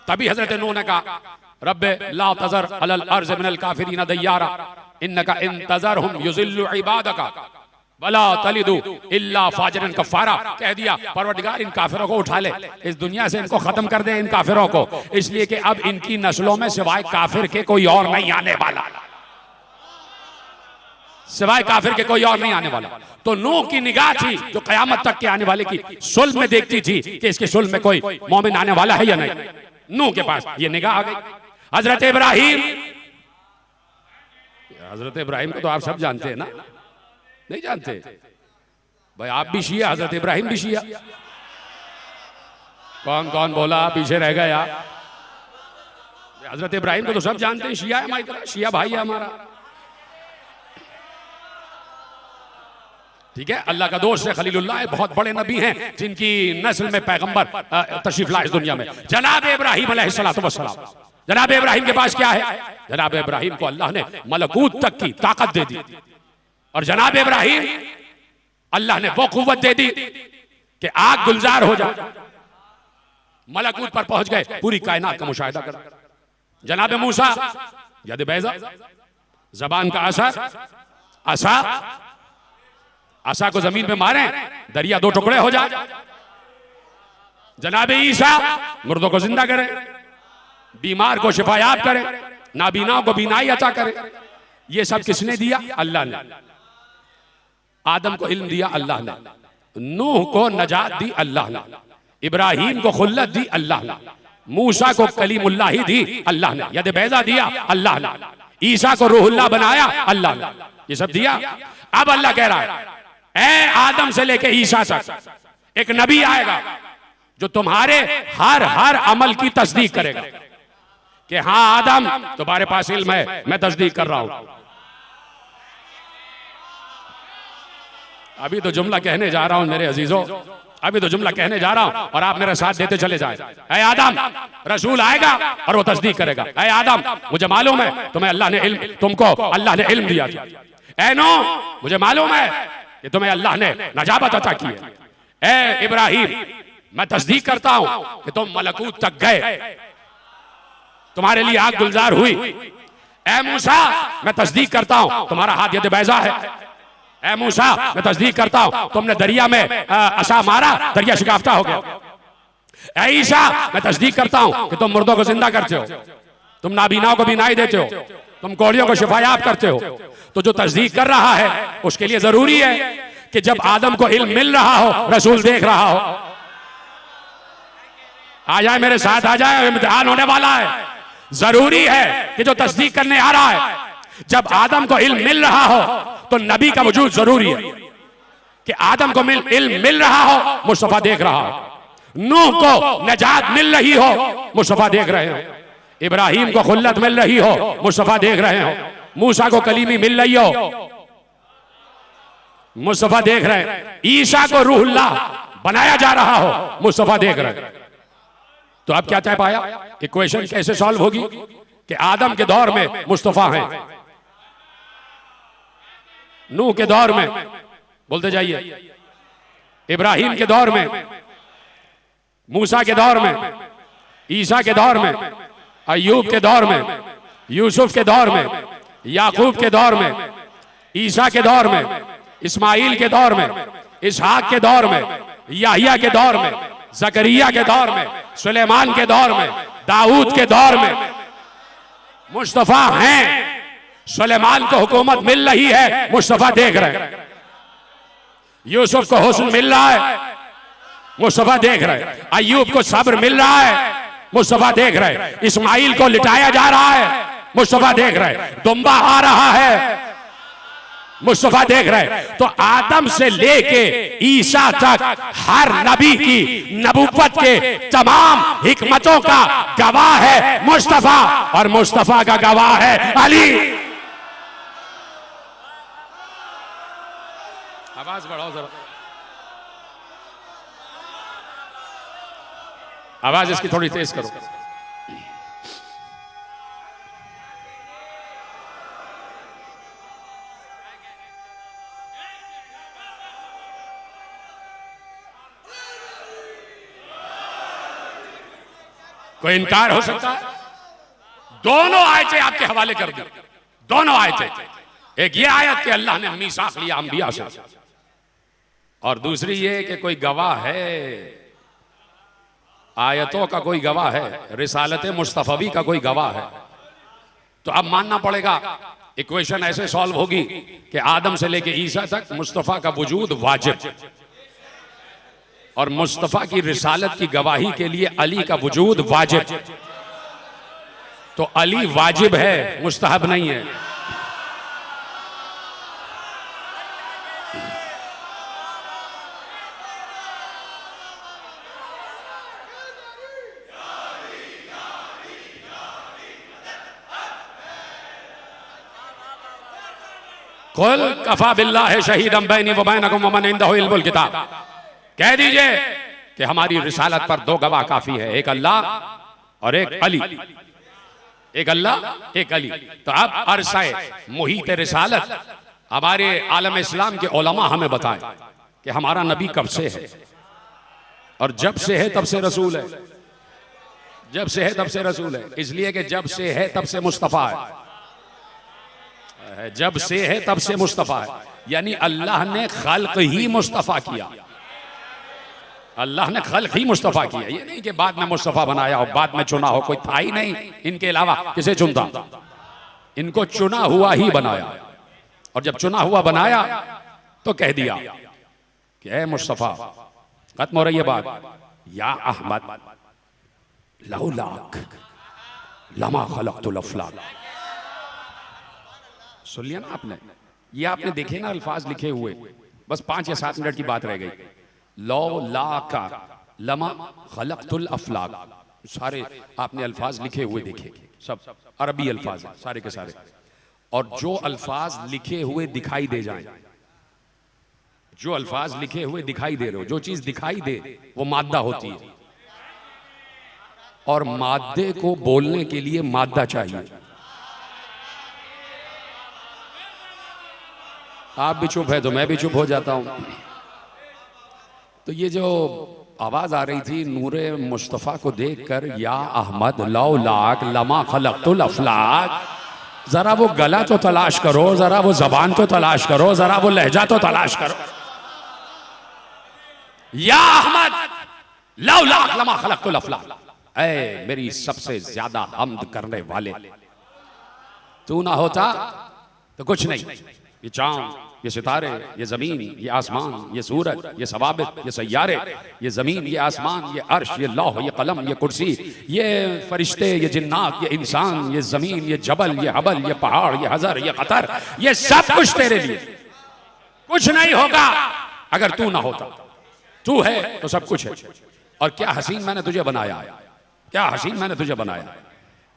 तभी हजरत नूह ने कहा रब्बे ला तज़र अलल अर्ज़ मिनल काफिरीन दय्यारा इन्नका इन तज़रहुम युज़िल्लु इबादका वला तलिदु इल्ला फाजिरन कफ़ारा। कह दिया परवरदिगार इन काफिरों को उठा ले, इस दुनिया से इनको खत्म कर दे, इन काफिरों को, इसलिए कि अब इनकी नस्लों में सिवाय काफिर के कोई और नहीं आने वाला, सिवाय काफिर के कोई और नहीं आने वाला। तो नूह की निगाह थी जो कयामत तक के आने वाले की सुल्ह में देखती थी कि इसके सुल्ह में कोई मोमिन आने वाला है या नहीं। नूह के पास ये निगाह आ गई। हजरत इब्राहिम, हजरत इब्राहिम को तो आप सब जानते हैं ना? नहीं जानते भाई? आप भी शिया, हजरत इब्राहिम भी शिया। कौन कौन बोला पीछे रह गया? हजरत इब्राहिम को तो सब जानते हैं, शिया है हमारी तरह, शिया भाई है हमारा। ठीक है, अल्लाह का दोस्त है, खलीलुल्लाह है, बहुत बड़े नबी हैं जिनकी नस्ल में पैगंबर तशरीफ लाए इस दुनिया में, जनाब इब्राहिम अलैहिस्सलातु वस्सलाम। जनाब इब्राहिम के पास क्या है? जनाब इब्राहिम को अल्लाह ने मलकूत तक की ताकत दे दी, और जनाब इब्राहिम अल्लाह ने वो कुव्वत दे दी कि आग गुलजार हो जाए, मलकूत पर पहुंच गए, पूरी कायनात का मुशाहिदा कर। जनाब मूसा यद बैजा, जबान का असर, असा, आसा को जमीन पे मारे, दरिया 2 टुकड़े हो जाए। जनाब ईसा मुर्दों को जिंदा करे, बीमार को शिफायाब करे, नाबीना को बीनाई अता करे। ये सब किसने दिया? अल्लाह ने। आदम को इल्म दिया अल्लाह ने, नूह को नजात दी अल्लाह ने, इब्राहिम को खुल्लत दी अल्लाह ने, मूसा को कलीमुल्लाह दी अल्लाह ने, यद बैजा दिया अल्लाह ने, ईसा को रूहुल्लाह बनाया अल्लाह ने, ये सब दिया। अब अल्लाह कह रहा है ए आदम से लेके ईसा तक एक नबी आएगा जो तुम्हारे हर अमल की तस्दीक करेगा कि हाँ आदम तुम्हारे पास इल्म है, मैं तस्दीक कर रहा हूं। अभी तो जुमला कहने जा रहा हूं मेरे अजीजों, अभी तो जुमला कहने जा रहा हूं और आप मेरे साथ देते चले जाए। ऐ आदम, रसूल आएगा और वो तस्दीक करेगा। ऐ आदम, मुझे मालूम है तुम्हें अल्लाह ने इल्म, तुमको अल्लाह ने इल्म दिया था। ऐ नूह, मुझे मालूम है कि तुम्हें अल्लाह ने नजाबत अता की है। ऐ इब्राहिम, मैं तस्दीक करता हूं कि तुम मलकूत तक गए, तुम्हारे लिए आग गुलजार हुई। ऐ मूसा, मैं तस्दीक करता हूं तुम्हारा हाथ यद बैजा है। ऐ मूसा मैं तस्दीक करता हूं तुमने दरिया में असा मारा, दरिया शिकाफ्ता हो गया। ऐ ईसा मैं तस्दीक करता हूं कि तुम मुर्दों को जिंदा करते हो, तुम नाबीनाओं को बीनाई देते हो, तुम कोढ़ियों को शिफायाब करते हो। तो जो तस्दीक कर रहा है उसके लिए जरूरी है कि जब आदम को इल्म मिल रहा हो, रसूल देख रहा हो। आ जाए मेरे साथ, आ जाए, इम्तिहान होने वाला है। जरूरी है कि जो तस्दीक करने आ रहा है, जब आदम को इल्म मिल रहा हो तो नबी का वजूद जरूरी है कि आदम को इल्म मिल रहा हो, मुस्तफा देख रहा हो। नूह को नजात मिल रही हो, मुस्तफा देख रहे हो। इब्राहिम को खुल्लत मिल रही हो, मुस्तफा देख रहे हो। मूसा को कलीमी मिल रही हो, मुस्तफा देख रहे हैं। ईसा को रूहुल्लाह बनाया जा रहा हो, मुस्तफा देख रहे हैं। तो अब क्या तय पाया? इक्वेशन कैसे सॉल्व होगी कि आदम के दौर में मुस्तफा हैं, नूह के दौर में, बोलते जाइए, इब्राहिम के दौर में, मूसा के दौर में, ईसा के दौर में, अय्यूब के दौर में, यूसुफ के दौर में, याकूब के दौर में, ईसा के दौर में, इस्माइल के दौर में, इसहाक के दौर में, याहिया के दौर में, जकरिया के दौर में, सुलेमान के दौर में, दाऊद के दौर में मुस्तफा हैं। सुलेमान को हुकूमत मिल रही है, मुस्तफा देख रहे हैं। यूसुफ को हुस्न मिल रहा है, मुस्तफा देख रहे हैं। अय्यूब को सब्र मिल रहा है, मुस्तफा देख रहे हैं। इस्माइल को लिटाया जा रहा है, मुस्तफा देख रहे हैं। दुम्बा आ रहा है, मुस्तफा देख रहे हैं। तो आदम से लेके ईसा तक हर नबी की नबूवत के तमाम हिकमतों का गवाह है मुस्तफा, और मुस्तफा का गवाह है अली। आवाज बढ़ाओ जरा, आवाज इसकी थोड़ी तेज करो। कोई इनकार हो सकता है? दोनों आयतें आपके हवाले कर दी, दोनों आयतें। एक ये आयत कि अल्लाह ने मीसाक लिया अंबिया से, और दूसरी ये कि कोई गवाह है, आयतों का कोई गवाह है, रिसालत मुस्तफवी का कोई गवाह है। तो अब मानना पड़ेगा, इक्वेशन ऐसे सॉल्व होगी कि आदम से लेके ईसा तक मुस्तफा का वजूद वाजिब, और मुस्तफा की रिसालत की गवाही के लिए अली का वजूद वाजिब। तो अली वाजिब है, मुस्तहब नहीं है। कुल कफा बिल्लाहि शहीदम बैनी व बैनकुम व मन इंदहु इल्मुल किताब, कह दीजिए कि हमारी रिसालत पर दो गवाह काफी है, एक अल्लाह और एक अली। एक अल्लाह, एक अली। तो अब अरसाए मुहीत रिसालत हमारे आलम इस्लाम के उलमा हमें बताएं कि हमारा नबी कब से है, और जब से है तब से रसूल है। जब से है तब से रसूल है, इसलिए कि जब से है तब से मुस्तफा है। जब से है तब से मुस्तफा है, यानी अल्लाह ने खल्क ही मुस्तफा किया। अल्लाह ने खल्क ही मुस्तफा किया, ये नहीं कि बाद में मुस्तफा बनाया हो, बाद में चुना हो। कोई था ही नहीं इनके अलावा, किसे चुनता? इनको चुना हुआ ही बनाया, और जब चुना हुआ बनाया तो कह दिया कि ऐ मुस्तफा, खत्म हो रही है बात, या अहमद लौलाक लमा खलक़तुल अफ़लाक। सुन लिया ना आपने? ये आपने देखे ना अल्फाज लिखे हुए, बस 5 या 7 मिनट की बात रह गई। लौलाका लमा खलक़तुल अफ़लाक, सारे आपने अल्फाज लिखे हुए देखे, सब अरबी अल्फाज हैं सारे के सारे। और जो अल्फाज लिखे हुए दिखाई दे जाएं, जो अल्फाज लिखे हुए दिखाई दे रहे हो, जो चीज दिखाई दे वो मादा होती है, और मादे को बोलने के लिए मादा चाहिए। आप भी चुप है तो मैं भी चुप हो जाता हूं। तो ये जो आवाज आ रही थी नूरे मुस्तफ़ा को देखकर, या अहमद लौलाक लमा खलक़तुल अफ़लाक, जरा वो गला तो तलाश करो, जरा वो जबान तो तलाश करो, जरा वो लहजा तो तलाश करो। या अहमद लौला लमा खलक़तुल अफ़लाक, ऐ मेरी सबसे ज्यादा हम्द करने वाले, तू ना होता तो कुछ नहीं। ये चांद, ये सितारे, ये जमीन, ये आसमान, ये सूरज, ये सवाबित, ये सैयारे, ये जमीन, ये आसमान, ये अर्श, ये लौह, ये कलम, ये कुर्सी, ये फरिश्ते, ये जिन्नात, ये इंसान, ये जमीन, ये जबल, ये हबल, ये पहाड़, ये हजर, ये कतर, ये सब कुछ तेरे लिए। कुछ नहीं होगा अगर तू ना होता। तू है तो सब कुछ है। और क्या हसीन मैंने तुझे बनाया, क्या हसीन मैंने तुझे बनाया।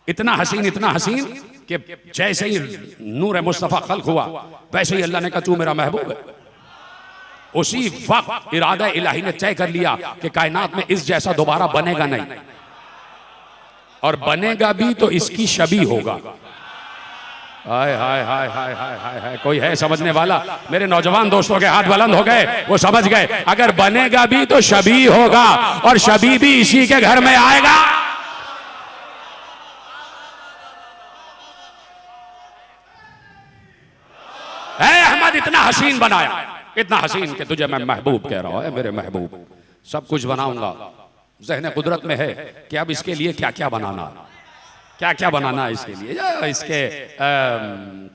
इतना हसीन कि जैसे ही नूर मुस्तफ़ा खल्क हुआ वैसे ही अल्लाह ने कहा तू मेरा महबूब है। उसी वक्त इरादा इलाही ने तय कर लिया कि कायनात में इस जैसा दोबारा बनेगा नहीं, और बनेगा भी तो इसकी शबी होगा। हाय हाय हाय हाय हाय हाय हाय, कोई है समझने वाला? मेरे नौजवान दोस्तों के हाथ बुलंद हो गए, वो समझ गए। अगर बनेगा भी तो शबी होगा, और शबी भी इसी के घर में आएगा। अहमद इतना हसीन बनाया, इतना हसीन कि तुझे मैं महबूब कह रहा हूं। मेरे महबूब, सब कुछ बनाऊंगा। ज़हन कुदरत में है कि अब इसके लिए क्या क्या बनाना, क्या क्या बनाना है इसके लिए, इसके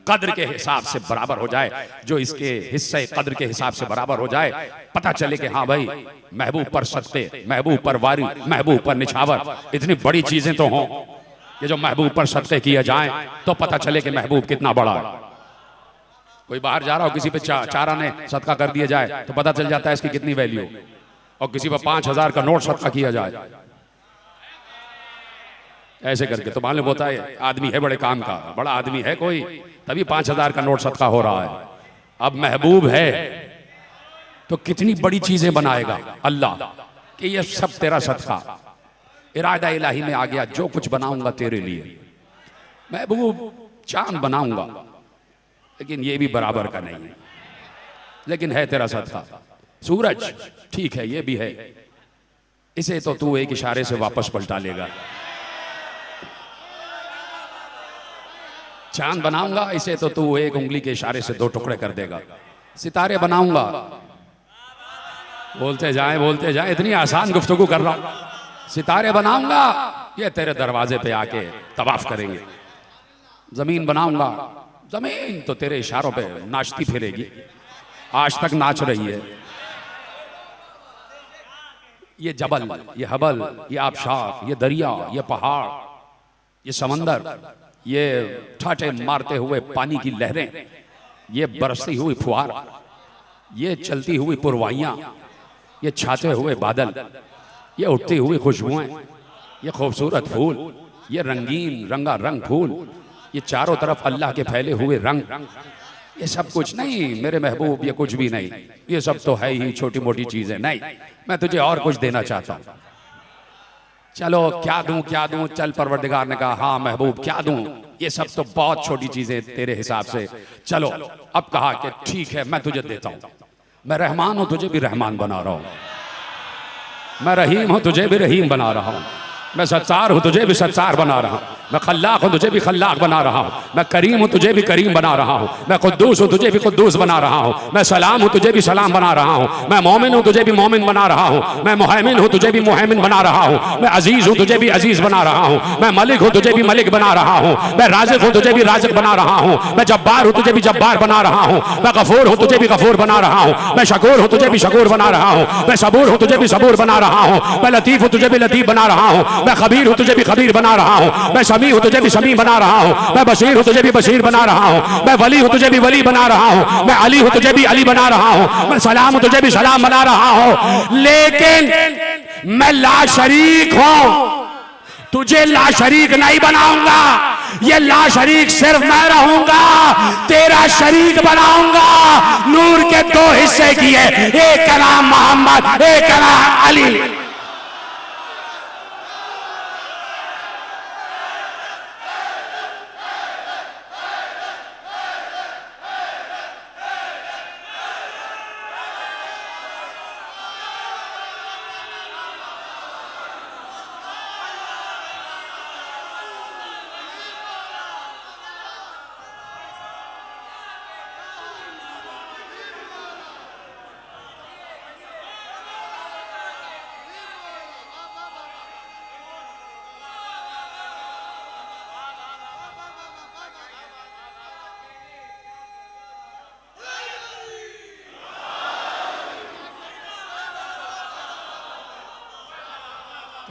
कद्र के हिसाब से बराबर हो जाए, जो इसके हिस्से कद्र के हिसाब से बराबर हो जाए। पता चले कि हाँ भाई, महबूब पर सदक़े, महबूब पर वारी, महबूब पर निछावर, इतनी बड़ी चीजें तो हों कि जो महबूब पर सदक़े किए जाएं तो पता चले कि महबूब कितना बड़ा है। कोई बाहर जा रहा हो, किसी पे चारा ने सदका कर दिया जाए तो पता चल जाता है इसकी कितनी वैल्यू। और किसी पर 5,000 का नोट सदका किया जाए ऐसे करके, तो मालूम होता है आदमी है बड़े काम का, बड़ा आदमी है कोई, तभी 5,000 का नोट सदका हो रहा है। अब महबूब है तो कितनी बड़ी चीजें बनाएगा अल्लाह कि ये सब तेरा सदका। इरादा इलाही में आ गया, जो कुछ बनाऊंगा तेरे लिए। महबूब चांद बनाऊंगा लेकिन ये भी बराबर का नहीं है, लेकिन है तेरा सदका। सूरज ठीक है, ये भी है, इसे तो तू एक इशारे से वापस पलटा लेगा। चांद बनाऊंगा, इसे तो तू एक उंगली के इशारे से 2 टुकड़े कर देगा। सितारे बनाऊंगा, बोलते जाए, इतनी आसान गुफ्तगू कर रहा हूं। सितारे बनाऊंगा, ये तेरे दरवाजे पे आके तवाफ करेंगे। जमीन बनाऊंगा, जमीन तो तेरे इशारों पे नाचती फिरेगी, आज तक नाच रही है। ये जबल, ये हबल, ये आबशार, ये दरिया, ये पहाड़, ये समंदर, ये ठाटे मारते हुए पानी की लहरें, ये बरसती हुई फुहार, ये चलती हुई पुरवाइयां, ये छाते हुए बादल, ये उठती हुई खुशबुएं, ये खूबसूरत फूल, ये रंगीन रंगा रंग फूल, ये चारों तरफ अल्लाह के फैले हुए रंग, ये सब कुछ नहीं मेरे महबूब, ये कुछ भी नहीं। ये सब तो है ही छोटी मोटी चीजें। नहीं, मैं तुझे और कुछ देना चाहता हूं। चलो क्या दूं, चल परवरदिगार ने कहा हाँ महबूब क्या दूं, ये सब तो बहुत छोटी चीजें तेरे हिसाब से। चलो अब कहा कि ठीक है मैं तुझे देता हूं। मैं रहमान हूं, तुझे भी रहमान बना रहा हूं। मैं रहीम हूं, तुझे भी रहीम बना रहा हूं। मैं सत्तार हूं, तुझे भी सत्तार बना रहा हूं। मैं खल्लाक हूं, तुझे भी खल्लाक बना रहा हूं। मैं करीम हूं, तुझे भी करीम बना रहा हूं। मैं कुद्दूस हूं, तुझे भी कुद्दूस बना रहा हूं। मैं सलाम हूं, तुझे भी सलाम बना रहा हूं। मैं मोमिन हूं, तुझे भी मोमिन बना रहा हूं। मैं मुहैमिन हूं, तुझे भी मुहैमिन बना रहा हूं। मैं अजीज हूं, तुझे भी अजीज बना रहा हूं। मैं मलिक हूं, तुझे भी मलिक बना रहा हूं। मैं राज़िक हूं, तुझे भी राज़िक बना रहा हूं। मैं जब्बार हूं, तुझे भी जब्बार बना रहा हूं। मैं गफूर हूं, तुझे भी गफूर बना रहा हूं। मैं शकूर हूं, तुझे भी शकूर बना रहा हूं। मैं सबूर हूं, तुझे भी सबूर बना रहा हूं। मैं लतीफ हूं, तुझे भी लतीफ बना रहा हूं। मैं खबीर हूं, तुझे भी खबीर बना रहा हूं। मैं समी हूं, तुझे भी समी बना रहा हूं। मैं बशीर हूं, तुझे भी बशीर बना रहा हूं। मैं वली हूं, तुझे भी वली बना रहा हूं। मैं अली हूं, तुझे भी अली बना रहा हूं। मैं सलाम हूं, तुझे भी सलाम बना रहा हूं। लेकिन मैं लाशरीक हूं, तुझे लाशरीक नहीं बनाऊंगा। ये लाशरीक सिर्फ मैं रहूंगा, तेरा शरीक बनाऊंगा। नूर के 2 हिस्से किए, एक का नाम मोहम्मद, एक का नाम अली।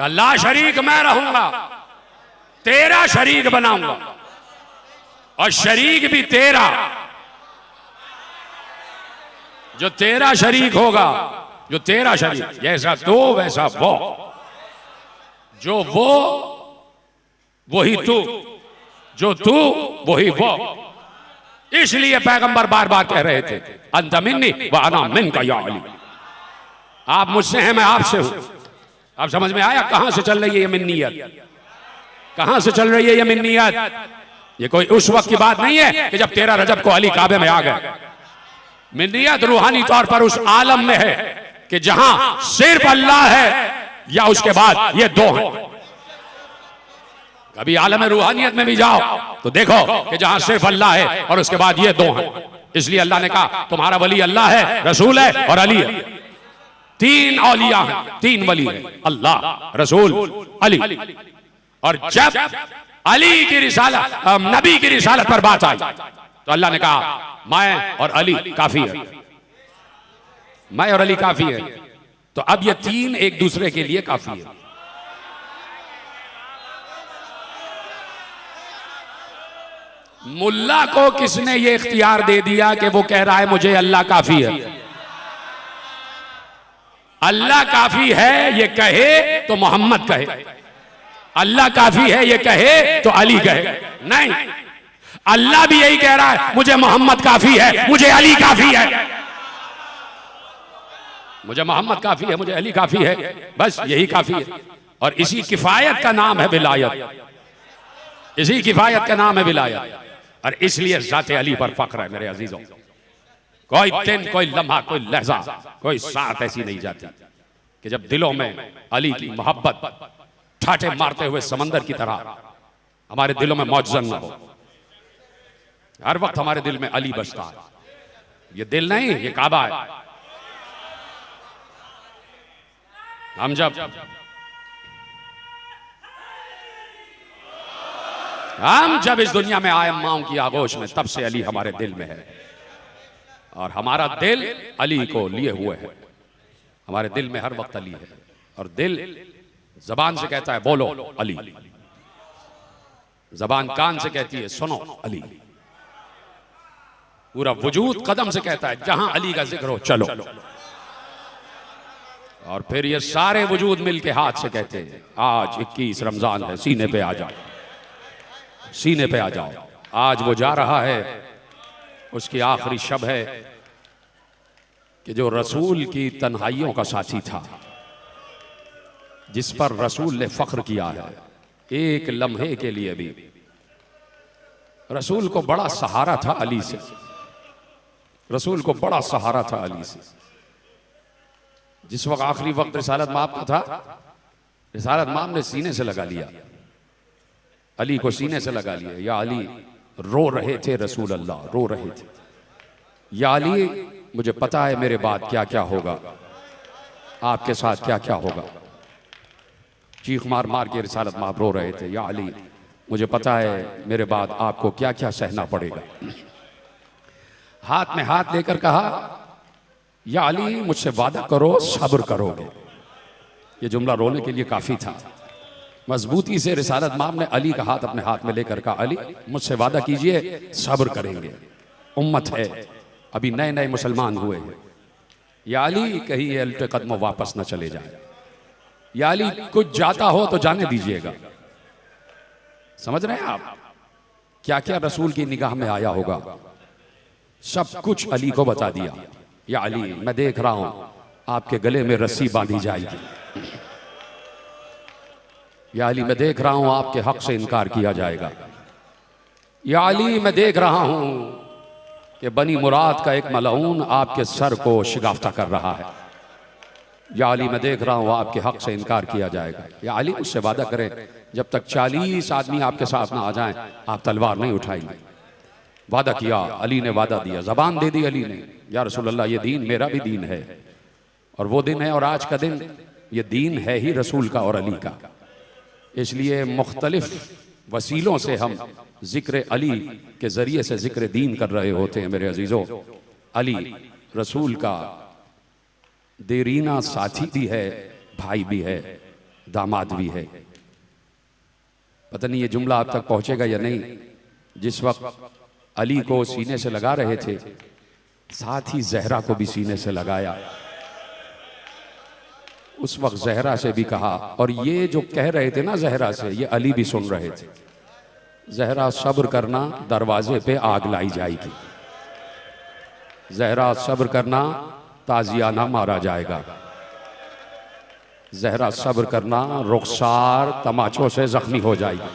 अल्लाह शरीक मैं रहूंगा, तेरा शरीक बनाऊंगा और शरीक भी तेरा। जो तेरा शरीक होगा, जो तेरा शरीक, जैसा तो वैसा वो, जो वो वही तू, जो तू वही वो। इसलिए पैगंबर बार बार कह रहे थे अंत मिन्नी व अना मिनका या अली। आप मुझसे हैं, मैं आपसे हूं। आप समझ में आया कहां से चल रही है ये मिन्नियत? कहां से चल रही है ये मिन्नियत? ये कोई उस वक्त की बात नहीं है कि जब 13 रजब को अली काबे में आ गए। मिन्नियत रूहानी तौर पर उस आलम में है कि जहां सिर्फ अल्लाह है या उसके बाद ये दो हैं। कभी आलम रूहानियत में भी जाओ तो देखो कि जहां सिर्फ अल्लाह है और उसके बाद ये दो हैं। इसलिए अल्लाह ने कहा तुम्हारा वली अल्लाह है, रसूल है और अली है। 3 औलिया हैं, 3 वली है, अल्लाह, रसूल, अली। और जब अली की रिसालत, नबी की रिसालत पर बात आई तो अल्लाह ने कहा मैं और अली काफी है, मैं और अली काफी है। तो अब ये 3 एक दूसरे के लिए काफी है। मुल्ला को किसने ये इख्तियार दे दिया कि वो कह रहा है मुझे अल्लाह काफी है? अल्लाह काफी है ये कहे तो मोहम्मद कहे, अल्लाह काफी है ये कहे तो अली कहे। नहीं, अल्लाह भी यही कह रहा है मुझे मोहम्मद काफी है, मुझे अली काफी है। मुझे मोहम्मद काफी है, मुझे अली काफी है, बस यही काफी है। और इसी किफायत का नाम है विलायत, इसी किफायत का नाम है विलायत। और इसलिए ज़ाते अली पर फख्र है मेरे अजीजों। कोई दिन, कोई लम्हा, कोई लहजा, कोई साथ ऐसी नहीं जाती कि जब दिलों में अली की मोहब्बत ठाटे मारते हुए समंदर की तरह हमारे दिलों में मौजूद न हो। हर वक्त हमारे दिल में अली बसता है। ये दिल नहीं, ये काबा है। हम जब इस दुनिया में आए माओं की आगोश में, तब से अली हमारे दिल में है और हमारा दिल अली को लिए हुए है। हमारे दिल में हर वक्त अली है और दिल जबान से कहता है बोलो अली, जबान कान से कहती है सुनो अली, पूरा वजूद कदम से कहता है जहां अली का जिक्र हो चलो। और फिर ये सारे वजूद मिलके हाथ से कहते हैं आज 21 रमजान है, सीने पे आ जाओ, सीने पे आ जाओ। आज वो जा रहा है, उसकी आखिरी शब है कि जो रसूल की तन्हाइयों का साथी था, जिस पर रसूल ने फख्र किया है, एक लम्हे के लिए भी रसूल को बड़ा सहारा था अली से, रसूल को बड़ा सहारा था अली से। जिस वक्त आखिरी वक्त रिसालत माब का था, रिसालत माब ने सीने से लगा लिया, अली को सीने से लगा लिया। या अली, रो रहे थे रसूल अल्लाह, रो रहे थे। या अली, मुझे पता है मेरे बाद क्या क्या होगा, आपके साथ क्या क्या होगा। चीख मार मार के रिसालत माब रो रहे थे। या अली, मुझे पता है मेरे बाद आपको क्या क्या सहना पड़ेगा। हाथ में हाथ लेकर कहा या अली, मुझसे वादा करो सब्र करोगे। ये जुमला रोने के लिए काफी था। मजबूती से रिसालत माम ने अली का हाथ अपने हाथ में लेकर कहा अली, मुझसे वादा कीजिए सब्र करेंगे, उम्मत है, अभी नए नए मुसलमान हुए हैं। या अली, कहीं ये उल्टे कदमों वापस न चले जाए। या अली, कुछ जाता हो तो जाने दीजिएगा। समझ रहे हैं आप क्या क्या रसूल की निगाह में आया होगा? सब कुछ अली को बता दिया। या अली, मैं देख रहा हूं आपके गले में रस्सी बांधी जाएगी। या अली, मैं देख रहा हूं आपके हक से इनकार किया जाएगा। या अली, मैं देख रहा हूं कि बनी मुराद का एक मलऊन आपके सर को शिगाफ्ता कर रहा है। या अली, मैं देख रहा हूं आपके हक से इनकार किया जाएगा। या अली, मुझसे वादा करें जब तक 40 आदमी आपके साथ ना आ जाएं आप तलवार नहीं उठाएंगे। वादा किया, अली ने वादा दिया, जबान दे दी अली ने। या रसूल अल्लाह, ये दीन मेरा भी दीन है और वो दिन है और आज का दिन ये दीन है ही रसूल का और अली का। इसलिए मुख्तलिफ वसीलों से हम जिक्र अली के जरिए से जिक्र दीन कर रहे होते हैं मेरे अजीजों। अली रसूल का देरीना साथी भी है, भाई भी है, दामाद भी है। पता नहीं ये जुमला आप तक पहुंचेगा या नहीं। जिस वक्त अली को सीने से लगा रहे थे, साथ ही जहरा को भी सीने से लगाया। उस वक्त जहरा से भी कहा, और ये जो कह रहे थे ना जहरा से, ये अली भी सुन रहे थे, जहरा सब्र करना, दरवाजे पे आग लाई जाएगी। जहरा सब्र करना, ताजियाना मारा जाएगा। जहरा सब्र करना, रुखसार तमाचों से जख्मी हो जाएगी।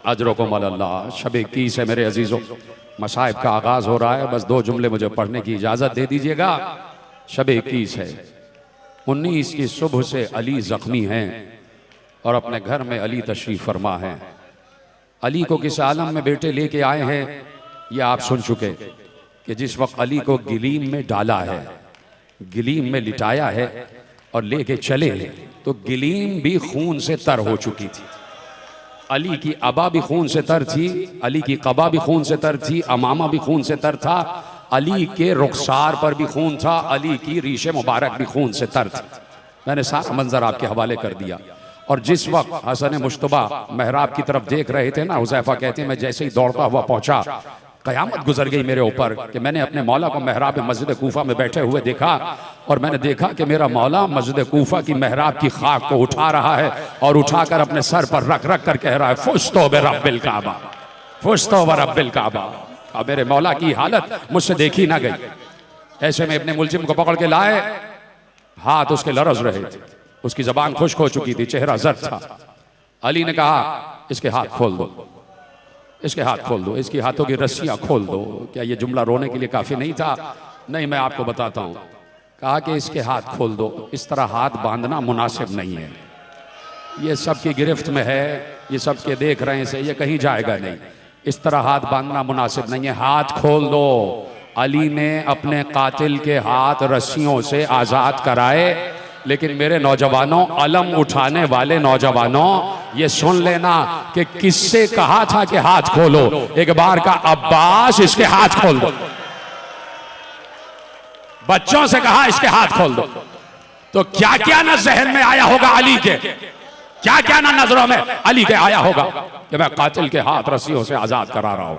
अजरकुम अल्लाह। शब 21 है मेरे अजीजों, मसाइब का आगाज हो रहा है। बस 2 जुमले मुझे पढ़ने की इजाजत दे दीजिएगा। शब 21 है, 19 की सुबह से अली जख्मी हैं और अपने घर में अली तशरीफ फरमा है। अली को किस आलम में बेटे लेके आए हैं ये आप सुन चुके कि जिस वक्त अली को गिलीम में डाला है, गिलीम में लिटाया है और लेके चले हैं, तो गिलीम भी खून से तर हो चुकी थी। अली की अबा भी खून से तर थी, अली की कबा भी खून से तर थी, अमामा भी खून से तर था, अली के रुखसार पर भी खून था, अली की रीशे मुबारक भी खून से तर थी। मैंने सारा मंजर आपके हवाले कर दिया। और जिस वक्त हसन मुश्तबा महराब की तरफ देख रहे थे ना, हुज़ैफा कहते हैं मैं जैसे ही दौड़ता हुआ पहुंचा, कयामत गुजर गई मेरे ऊपर कि मैंने अपने मौला को महराब मस्जिद कूफा में बैठे हुए देखा, और मैंने देखा कि मेरा मौला मस्जिद कूफा की महराब की खाक को उठा रहा है और उठाकर अपने सर पर रख रख कर कह रहा है, फुस्तो बे रब्बिल काबा, फुस्तो बे रब्बिल काबा। अब मेरे मौला की हालत मुझसे देखी ना गई। ऐसे में अपने मुलजिम को पकड़ के लाए, हाथ उसके लरज रहे थे, उसकी जबान खुश्क हो चुकी थी, चेहरा जर्द था। अली ने कहा इसके हाथ खोल दो, इसके हाथ खोल दो, इसकी हाथों की रस्सियां खोल दो। क्या ये जुमला रोने के लिए काफी नहीं था? नहीं, मैं आपको बताता हूं। कहा कि इसके हाथ खोल दो। इस तरह हाथ बांधना मुनासिब नहीं है, ये सबकी गिरफ्त में है, ये सबके देख रहे हैं से ये कहीं जाएगा नहीं। इस तरह हाथ बांधना मुनासिब नहीं है, हाथ खोल दो। अली ने अपने कातिल के हाथ रस्सियों से आजाद कराए। लेकिन मेरे नौजवानों, अलम उठाने वाले नौजवानों, ये सुन लेना कि किससे कहा था कि हाथ खोलो। एक बार का अब्बास इसके हाथ खोल दो, बच्चों से कहा इसके हाथ खोल दो। तो क्या क्या ना जहन में आया होगा अली के, क्या क्या ना नजरों में अली के आया होगा कि मैं कातिल के हाथ रस्सियों से आजाद करा रहा हूं।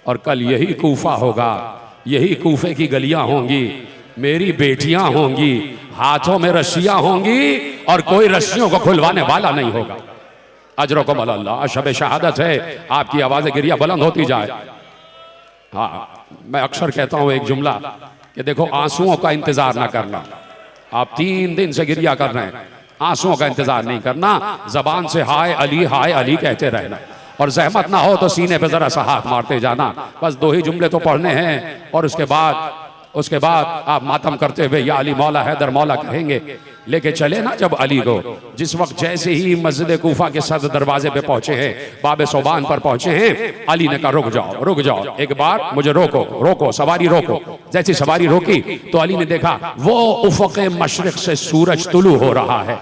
और कल यही कूफा होगा, यही कूफे की गलियां होंगी, मेरी बेटियां होंगी, हाथों में रस्सियां होंगी और कोई रस्सियों को खुलवाने वाला नहीं होगा। अजरकुम अल्लाह। शब शहादत है, आपकी आवाज़ गिरिया बुलंद होती जाए। हाँ, मैं अक्सर कहता हूं एक जुमला कि देखो, आंसुओं का इंतजार ना करना। आप 3 दिन से गिरिया कर रहे हैं, आंसुओं का इंतजार नहीं करना, जबान से हाय अली कहते रहना, और जहमत ना हो तो सीने पे जरा सा हाथ मारते जाना। बस 2 ही जुमले तो पढ़ने हैं और उसके बाद आप मातम करते हुए या अली मौला हैदर मौला कहेंगे। लेके चले ना जब अली को, जिस वक्त जैसे ही मस्जिद कूफा के सद दरवाजे पे पहुंचे हैं, बाबे सोबान पर पहुंचे हैं, अली ने कहा रुक जाओ, एक बार मुझे रोको, सवारी रोको। जैसी सवारी रोकी तो अली ने देखा वो उफ़क़ मशरिक़ से सूरज तुलू हो रहा है।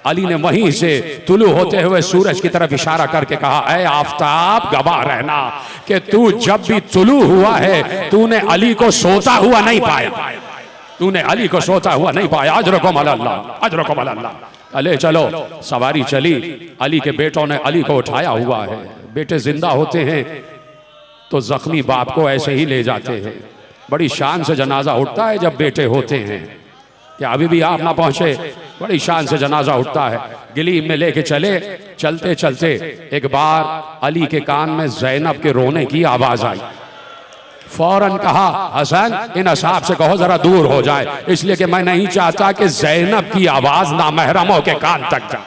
अली ने वहीं से तुलू होते हुए सूरज की तरफ इशारा करके कहा, ऐ आफताब, गवाह रहना कि तू जब भी तुलू हुआ है तूने अली को सोता हुआ नहीं पाया, तूने अली को सोता हुआ नहीं पाया। अजरकुम अल्लाह। अले चलो, सवारी चली। अली के बेटों ने अली को उठाया हुआ है। बेटे जिंदा होते हैं तो जख्मी बाप को ऐसे ही ले जाते हैं। बड़ी शान से जनाजा उठता है जब बेटे होते हैं। क्या अभी भी आप ना पहुंचे? बड़ी शान से जनाजा उठता है। गिलीम में लेके चलते चलते एक बार अली के कान में ज़ैनब के रोने की आवाज आई। फौरन कहा, हसन इन असहाब से कहो जरा दूर हो जाए, इसलिए कि मैं नहीं चाहता कि ज़ैनब की आवाज नामहरमों के कान तक जाए,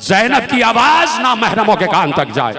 ज़ैनब की आवाज नामहरमों के कान तक जाए।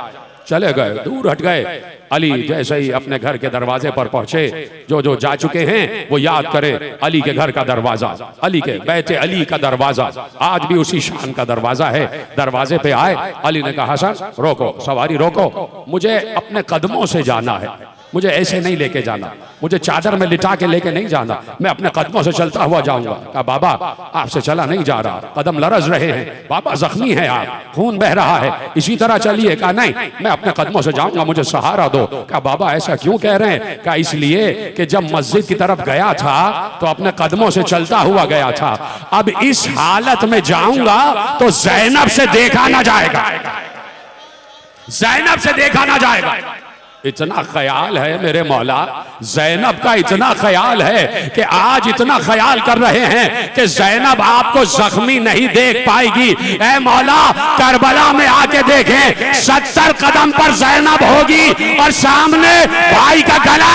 चले गए, दूर हट गए। अली जैसे ही अपने घर के दरवाजे पर पहुंचे, जो जा चुके हैं वो याद करें अली के घर का दरवाजा, अली के बैते अली का दरवाजा आज भी उसी शान का दरवाजा है। दरवाजे पे आए, अली ने कहा हसन रोको, सवारी रोको, मुझे अपने कदमों से जाना है। मुझे ऐसे नहीं लेके जाना, मुझे चादर में लिटा के लेके नहीं जाना, मैं अपने कदमों से चलता हुआ जाऊंगा। कहा बाबा आपसे चला नहीं जा रहा, कदम लरज रहे हैं, बाबा जख्मी है आप, खून बह रहा है, इसी तरह चलिए। कहा नहीं, मैं अपने कदमों से जाऊंगा, मुझे सहारा दो। कहा बाबा ऐसा क्यों कह रहे हैं? कहा इसलिए कि जब मस्जिद की तरफ गया था तो अपने कदमों से चलता हुआ गया था, अब इस हालत में जाऊंगा तो ज़ैनब से देखा ना जाएगा, ज़ैनब से देखा ना जाएगा। इतना ख्याल है मेरे मौला, ज़ैनब का इतना ख्याल है कि आज इतना ख्याल कर रहे हैं कि ज़ैनब आपको जख्मी नहीं देख पाएगी। ऐ मौला करबला में आके देखें, 70 कदम पर ज़ैनब होगी और सामने भाई का गला,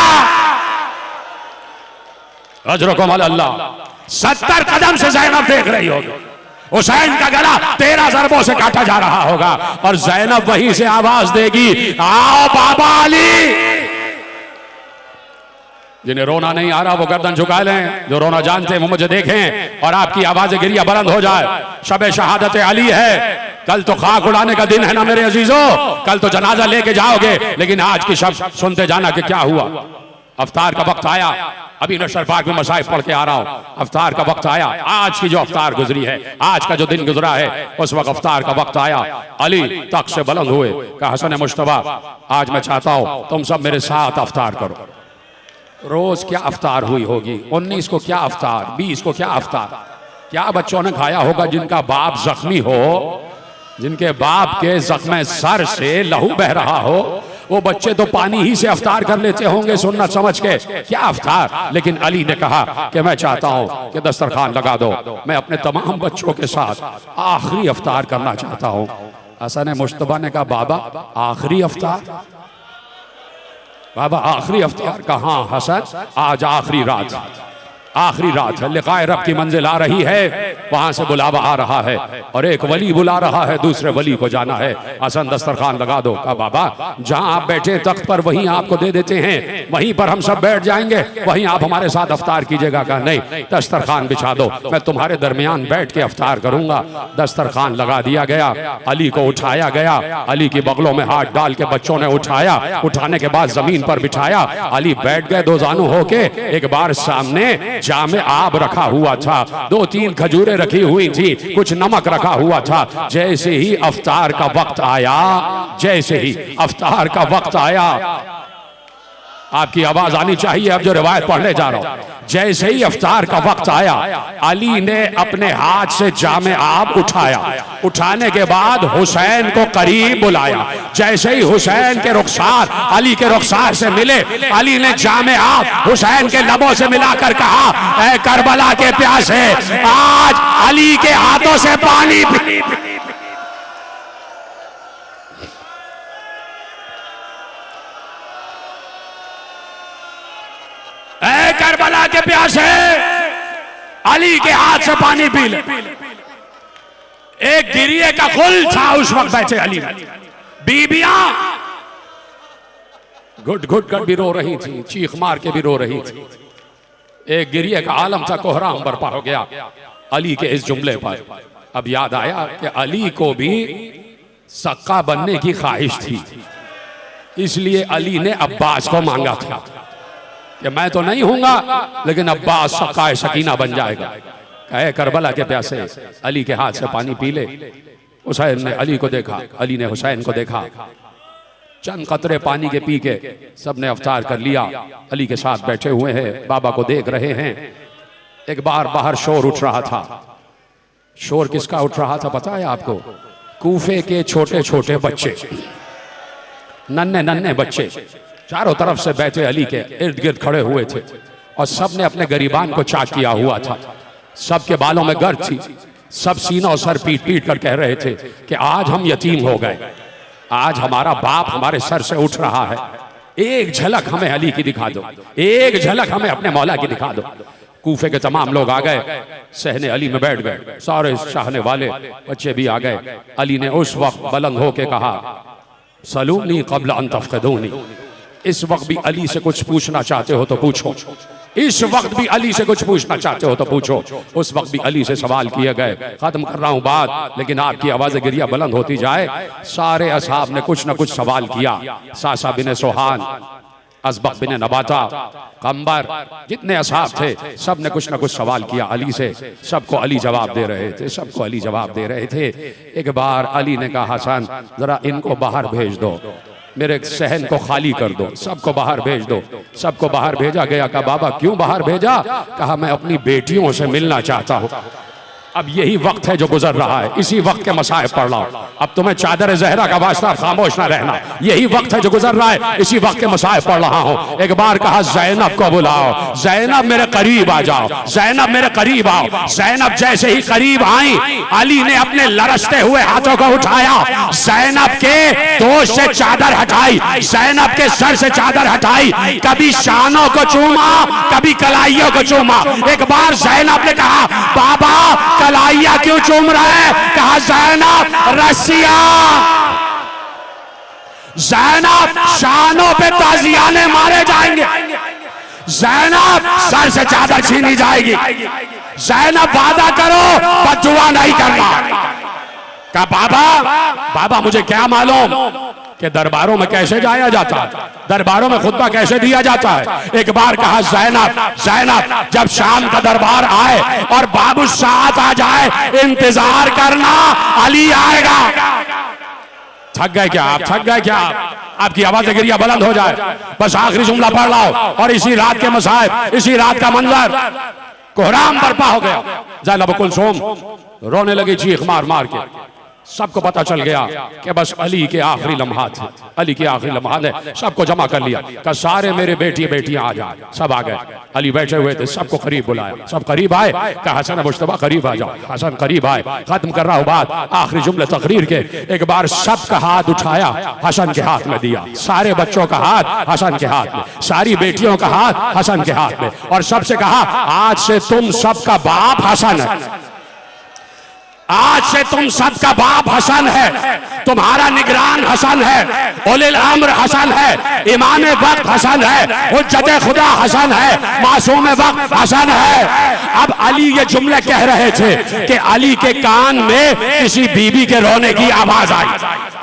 अजरकुम अल्लाह, 70 कदम से ज़ैनब देख रही होगी, हुसैन का गला 13 ज़रबों से काटा जा रहा होगा और ज़ैनब वहीं से आवाज देगी, आओ बाबा अली। जिन्हें रोना नहीं आ रहा वो गर्दन झुका लें, जो रोना जानते हैं वो मुझे देखें और आपकी आवाज़ गिरिया बुलंद हो जाए। शब शहादत अली है, कल तो खाक उड़ाने का दिन है ना मेरे अजीजों, कल तो जनाजा लेके जाओगे, लेकिन आज की शब सुनते जाना कि क्या हुआ। अफ्तार का वक्त आया, अभी नशर पाक में मसाइफ पढ़ के आ रहा हूं, अफ्तार का वक्त आया, आज की जो अफ्तार गुजरी है, आज का जो दिन गुजरा है, उस वक्त अफ्तार का वक्त आया। अली तख्त से बुलंद हुए, कहा हसन मुश्तबा आज मैं चाहता हूं तुम सब मेरे साथ अफ्तार करो। रोज क्या अफ्तार हुई होगी, 19 को क्या अफ्तार, 20 को क्या अफ्तार, क्या बच्चों ने खाया होगा जिनका बाप जख्मी हो, जिनके बाप के जख्म सर से लहू बह रहा हो, वो बच्चे तो पानी ही से अफ्तार कर लेते होंगे सुन्नत समझ के, क्या अफ्तार। लेकिन अली ने कहा कि मैं चाहता हूं कि दस्तरखान लगा दो, मैं अपने तमाम बच्चों के साथ आखिरी अफ्तार करना चाहता हूं। हसन मुश्तबा ने कहा बाबा आखिरी अफ्तार, बाबा आखिरी अफ्तार कहाँ हसन, आज आखिरी रात, आखिरी रात है, लिकाए रब की मंजिल आ रही है, वहां से बुलावा आ रहा है और एक वली बुला रहा है, दूसरे वली को जाना है। हसन दस्तरखान लगा दो। कहा बाबा जहां आप बैठे तख्त पर वहीं आपको दे देते हैं, वहीं पर हम सब बैठ जाएंगे, वहीं आप हमारे साथ अफ्तार कीजिएगा। कहा नहीं, दस्तरखान बिछा दो, मैं तुम्हारे दरमियान बैठ के अफ्तार करूंगा। दस्तरखान लगा दिया गया, अली को उठाया गया, अली की बगलों में हाथ डाल के बच्चों ने उठाया, उठाने के बाद जमीन पर बिठाया, अली बैठ गए दो जानू होके। एक बार सामने जामे आब रखा हुआ था, 2-3 खजूरें रखी हुई थी, कुछ नमक रखा हुआ था। जैसे ही अफ्तार का वक्त आया, जैसे ही अफ्तार का वक्त आया, आपकी आवाज आनी चाहिए अब जो रिवायत पढ़ने जा रहा हूं, जैसे ही अफ्तार का वक्त आया, अली ने अपने हाथ से जामे आब उठाया, उठाने के बाद हुसैन को करीब बुलाया। जैसे ही हुसैन के रुखसार अली के रुखसार से मिले, अली ने जामे आब हुसैन के लबों से मिलाकर कहा, ऐ करबला के प्यासे, आज अली के हाथों से पानी पी। करबला के प्यासे, अली के हाथ से पानी पी ले। एक गिरिए का कुल था उस वक्त बैठे अली, बीबियां घुट घुट कर भी रो रही थी, चीख मार के भी रो रही थी। एक गिरिए का आलम था, कोहराम बरपा हो गया अली के इस जुमले पर। अब याद आया कि अली को भी सक्का बनने की ख्वाहिश थी, इसलिए अली ने अब्बास को मांगा था कि मैं तो नहीं हूंगा लेकिन अब्बास सक्काए सकीना बन जाएगा। कहे करबला के प्यासे, अली के हाथ से पानी पी ले। हुसैन ने अली को देखा, अली ने हुसैन को देखा, चंद कतरे पानी के पी के सबने अफ्तार कर लिया। अली के साथ बैठे हुए हैं, बाबा को देख रहे हैं। एक बार बाहर शोर उठ रहा था। शोर किसका उठ रहा था पता है आपको? कूफे के छोटे छोटे बच्चे, नन्हे नन्हे बच्चे चारों तरफ से बैठे अली के इर्द गिर्द खड़े हुए थे और सबने अपने गरीबान को चाक किया हुआ था। सबके बालों में गर्द थी, सब सीना और सर पीट पीट कर कह रहे थे कि आज हम यतीम हो गए, आज हमारा बाप हमारे सर से उठ रहा है। एक झलक हमें अली की दिखा दो, एक झलक हमें अपने मौला की दिखा दो। कूफे के तमाम लोग आ गए, सहने अली में बैठ गए, सारे चाहने वाले बच्चे भी आ गए। अली ने उस वक्त बुलंद होके कहा, सलूनी क़ब्ल अन तफ़क़िदूनी। इस वक्त भी अली से कुछ पूछना चाहते हो तो पूछो, इस वक्त भी अली से कुछ पूछना चाहते हो तो पूछो। उस वक्त भी अली से सवाल किए गए। खत्म कर रहा हूं बात, लेकिन आपकी आवाज़ गिरिया बुलंद होती जाए। सारे असहाब ने कुछ न कुछ सवाल किया। सासा बिन सोहान असबक बिन नबाता, कंबर, जितने असहाब थे सब ने कुछ ना कुछ सवाल किया अली से। सबको अली जवाब दे रहे थे, सबको अली जवाब दे रहे थे। एक बार अली ने कहा, हसन जरा इनको बाहर भेज दो, मेरे सहन को खाली कर दो, सबको बाहर भेज दो। सबको बाहर भेजा गया। कहा बाबा क्यों बाहर भेजा? कहा मैं अपनी बेटियों से मिलना चाहता हूँ। अब यही वक्त है जो गुजर रहा है, इसी वक्त के मसाइब पढ़ रहा हूं। अब तुम्हें चादर जहरा का वास्ता खामोश ना रहना, यही वक्त है जो गुजर रहा है, इसी वक्त के मसाइब पढ़ रहा हूं। एक बार कहा ज़ैनब को बुलाओ, ज़ैनब मेरे करीब आ जाओ, ज़ैनब मेरे करीब आओ। ज़ैनब जैसे ही करीब आई, अली ने अपने लरसते हुए हाथों को उठाया, ज़ैनब के दोष से चादर हटाई, ज़ैनब के सर से चादर हटाई, कभी शानों को चूमा, कभी कलाइयों को चूमा। एक बार ज़ैनब ने कहा बाबा कलाइया क्यों चूम रहा है? कहा ज़ैनब रसिया, ज़ैनब शानों पे ताजियाने मारे जाएंगे, ज़ैनब सर से चादर छीनी जाएगी, ज़ैनब वादा करो बददुआ नहीं करना। कहा बाबा मुझे क्या मालूम कि दरबारों में कैसे जाया जाता है, दरबारों में खुतबा कैसे दिया जाता है। एक बार कहा ज़ैनब जब शाम का दरबार आए और बाबू साथ आ जाए, इंतजार करना, अली आएगा। थक गए क्या आप? थक गए क्या आप? आपकी आवाज गिरिया बुलंद हो जाए, बस आखिरी जुमला पढ़ लाओ। और इसी रात के मसाइब, इसी रात का मंजर, कोहराम बर्पा हो गया। ज़ैनब कुलसूम रोने लगी चीख मार मार के। सबको पता चल गया कि बस अली के आखिरी लम्हात थे, अली के आखिरी लम्हात ने सबको जमा कर लिया। कहा सारे मेरे बेटी बेटियां आ जाए। सब आ गए, अली बैठे हुए थे, सबको करीब बुलाया, सब करीब आए। कहा हसन मुश्तबा करीब आ जाओ। हसन करीब आए, खत्म कर रहा हूं बात, आखिरी जुमले तकरीर के। एक बार सबका हाथ उठाया, हसन के हाथ में दिया, सारे बच्चों का हाथ हसन के हाथ में, सारी बेटियों का हाथ हसन के हाथ में, और सबसे कहा आज से तुम सबका बाप हसन है, आज से तुम सबका बाप हसन है, तुम्हारा निगरान हसन है, उलिल अम्र हसन है, इमाम वक्त हसन है, हुज्जत खुदा हसन है, मासूम वक्त हसन है। अब अली ये जुमले कह रहे थे कि अली के कान में किसी बीबी के रोने की आवाज आई।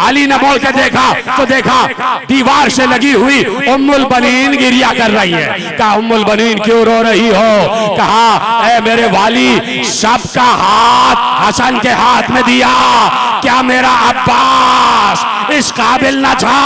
अली ने बोल के देखा तो देखा दीवार से लगी हुई उम्मुल बनीन गिरिया कर रही है। कहा उम्मुल बनीन क्यों रो रही हो? कहा ऐ मेरे वाली, सबका हाथ हसन के हाथ में दिया, क्या मेरा अब्बास इस काबिल न था?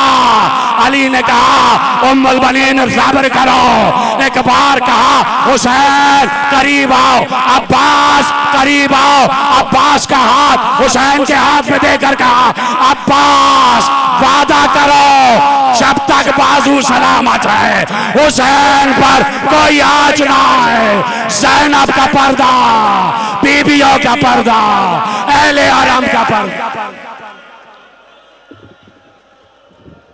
अली ने कहा उम्मुल बनीन सब्र करो। एक बार कहा हुसैन करीब आओ, अब्बास करीब आओ। अब्बास का हाथ हुसैन के हाथ में देकर कहा अब्बास वादा करो जब तक बाजू सलामत है हुसैन पर कोई आँच ना है। ज़ैनब का पर्दा, बीबियों का पर्दा, अहले हरम का पर्दा।